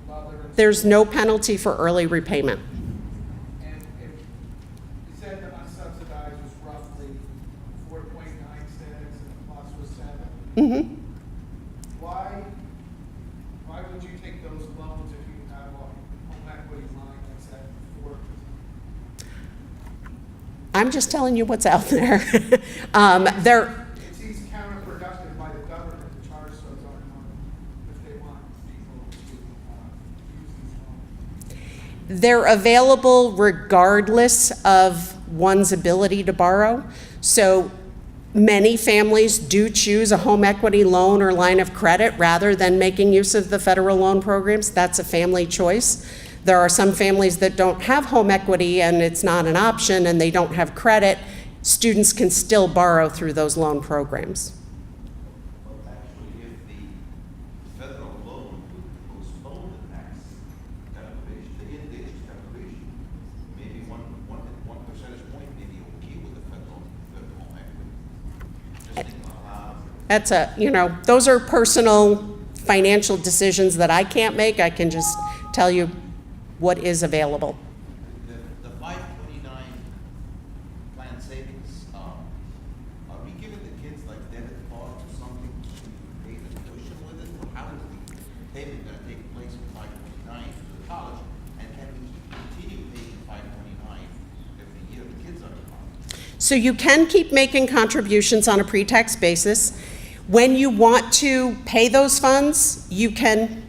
while they're in? There's no penalty for early repayment. And if you said the unsubsidized was roughly 4.96 and the plus was 7, why would you take those loans if you have a home equity line that's at 4%? I'm just telling you what's out there. It seems counterproductive by the government to charge those on money if they want people to use these loans. They're available regardless of one's ability to borrow. So many families do choose a home equity loan or line of credit rather than making use of the federal loan programs. That's a family choice. There are some families that don't have home equity and it's not an option and they don't have credit. Students can still borrow through those loan programs. Well, actually, if the federal loan would postpone the tax calculation, the index calculation, maybe one percentage point may be okay with the federal home equity. Just think about That's those are personal financial decisions that I can't make. I can just tell you what is available. the 529 plan savings, are we giving the kids like debit cards or something to pay the tuition with it? Or how is the payment going to take place with 529 to the college? And can we continue paying 529 every year the kids are in college? So you can keep making contributions on a pre-tax basis. When you want to pay those funds, you can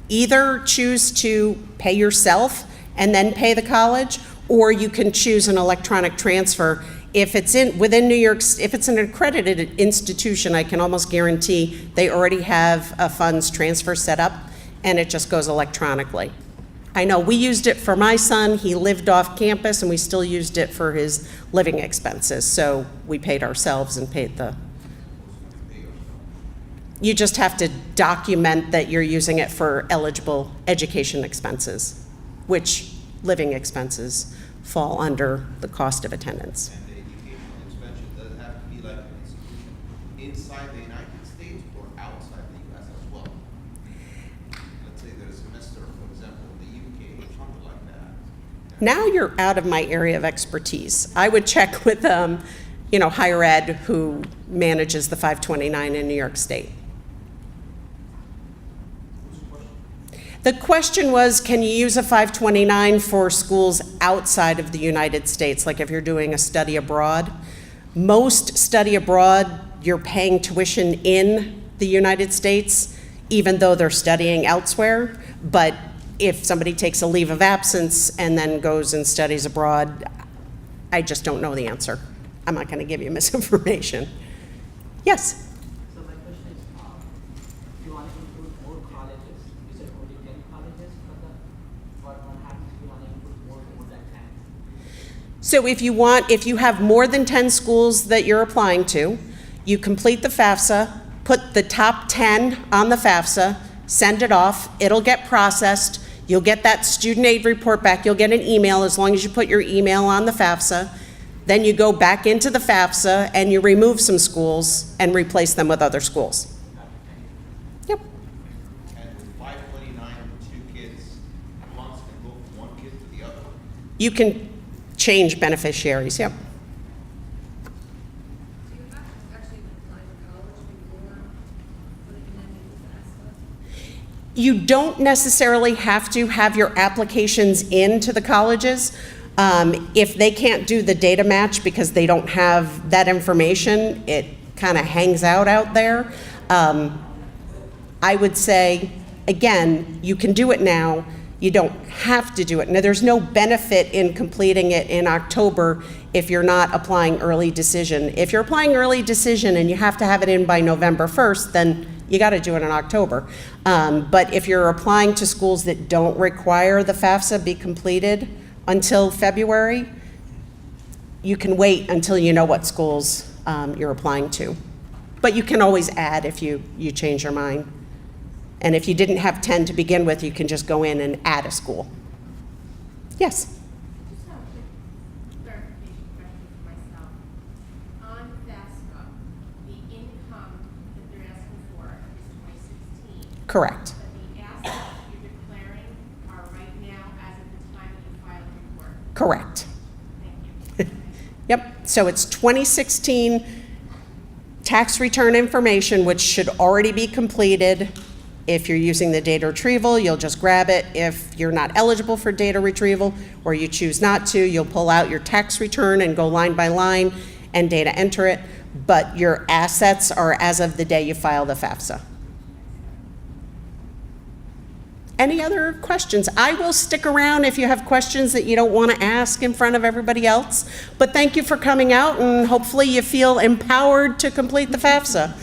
either choose to pay yourself and then pay the college, or you can choose an electronic transfer. If it's within New York, if it's an accredited institution, I can almost guarantee they already have a funds transfer set up, and it just goes electronically. I know we used it for my son. He lived off campus, and we still used it for his living expenses. So we paid ourselves and paid the. You just have to document that you're using it for eligible education expenses, which living expenses fall under the cost of attendance. And the educational expense, does it have to be like an institution inside the United States or outside the U.S. as well? Let's say there's a semester, for example, in the UK or something like that. Now you're out of my area of expertise. I would check with higher ed who manages the 529 in New York State. The question was, can you use a 529 for schools outside of the United States, like if you're doing a study abroad? Most study abroad, you're paying tuition in the United States, even though they're studying elsewhere. But if somebody takes a leave of absence and then goes and studies abroad, I just don't know the answer. I'm not going to give you misinformation. Yes? So my question is, you want to include more colleges? You said only 10 colleges, but what happens if you want to include more than 10? So if you have more than 10 schools that you're applying to, you complete the FAFSA, put the top 10 on the FAFSA, send it off, it'll get processed, you'll get that student aid report back, you'll get an email as long as you put your email on the FAFSA. Then you go back into the FAFSA and you remove some schools and replace them with other schools. Yep. And with 529, 2 kids, months can go from one kid to the other. You can change beneficiaries, yep. Do you have to actually apply to college before putting them into FAFSA? You don't necessarily have to have your applications into the colleges. If they can't do the data match because they don't have that information, it kind of hangs out there. I would say, again, you can do it now. You don't have to do it. Now, there's no benefit in completing it in October if you're not applying early decision. If you're applying early decision and you have to have it in by November 1st, then you got to do it in October. But if you're applying to schools that don't require the FAFSA be completed until February, you can wait until you know what schools you're applying to. But you can always add if you change your mind. And if you didn't have 10 to begin with, you can just go in and add a school. Yes? Just have a quick clarification question for myself. On FAFSA, the income that they're asking for is 2016. Correct. But the assets you're declaring are right now as of the time that you file the report. Correct. Thank you. Yep, so it's 2016 tax return information, which should already be completed. If you're using the data retrieval, you'll just grab it. If you're not eligible for data retrieval or you choose not to, you'll pull out your tax return and go line by line and data enter it. But your assets are as of the day you file the FAFSA. Any other questions? I will stick around if you have questions that you don't want to ask in front of everybody else. But thank you for coming out, and hopefully you feel empowered to complete the FAFSA.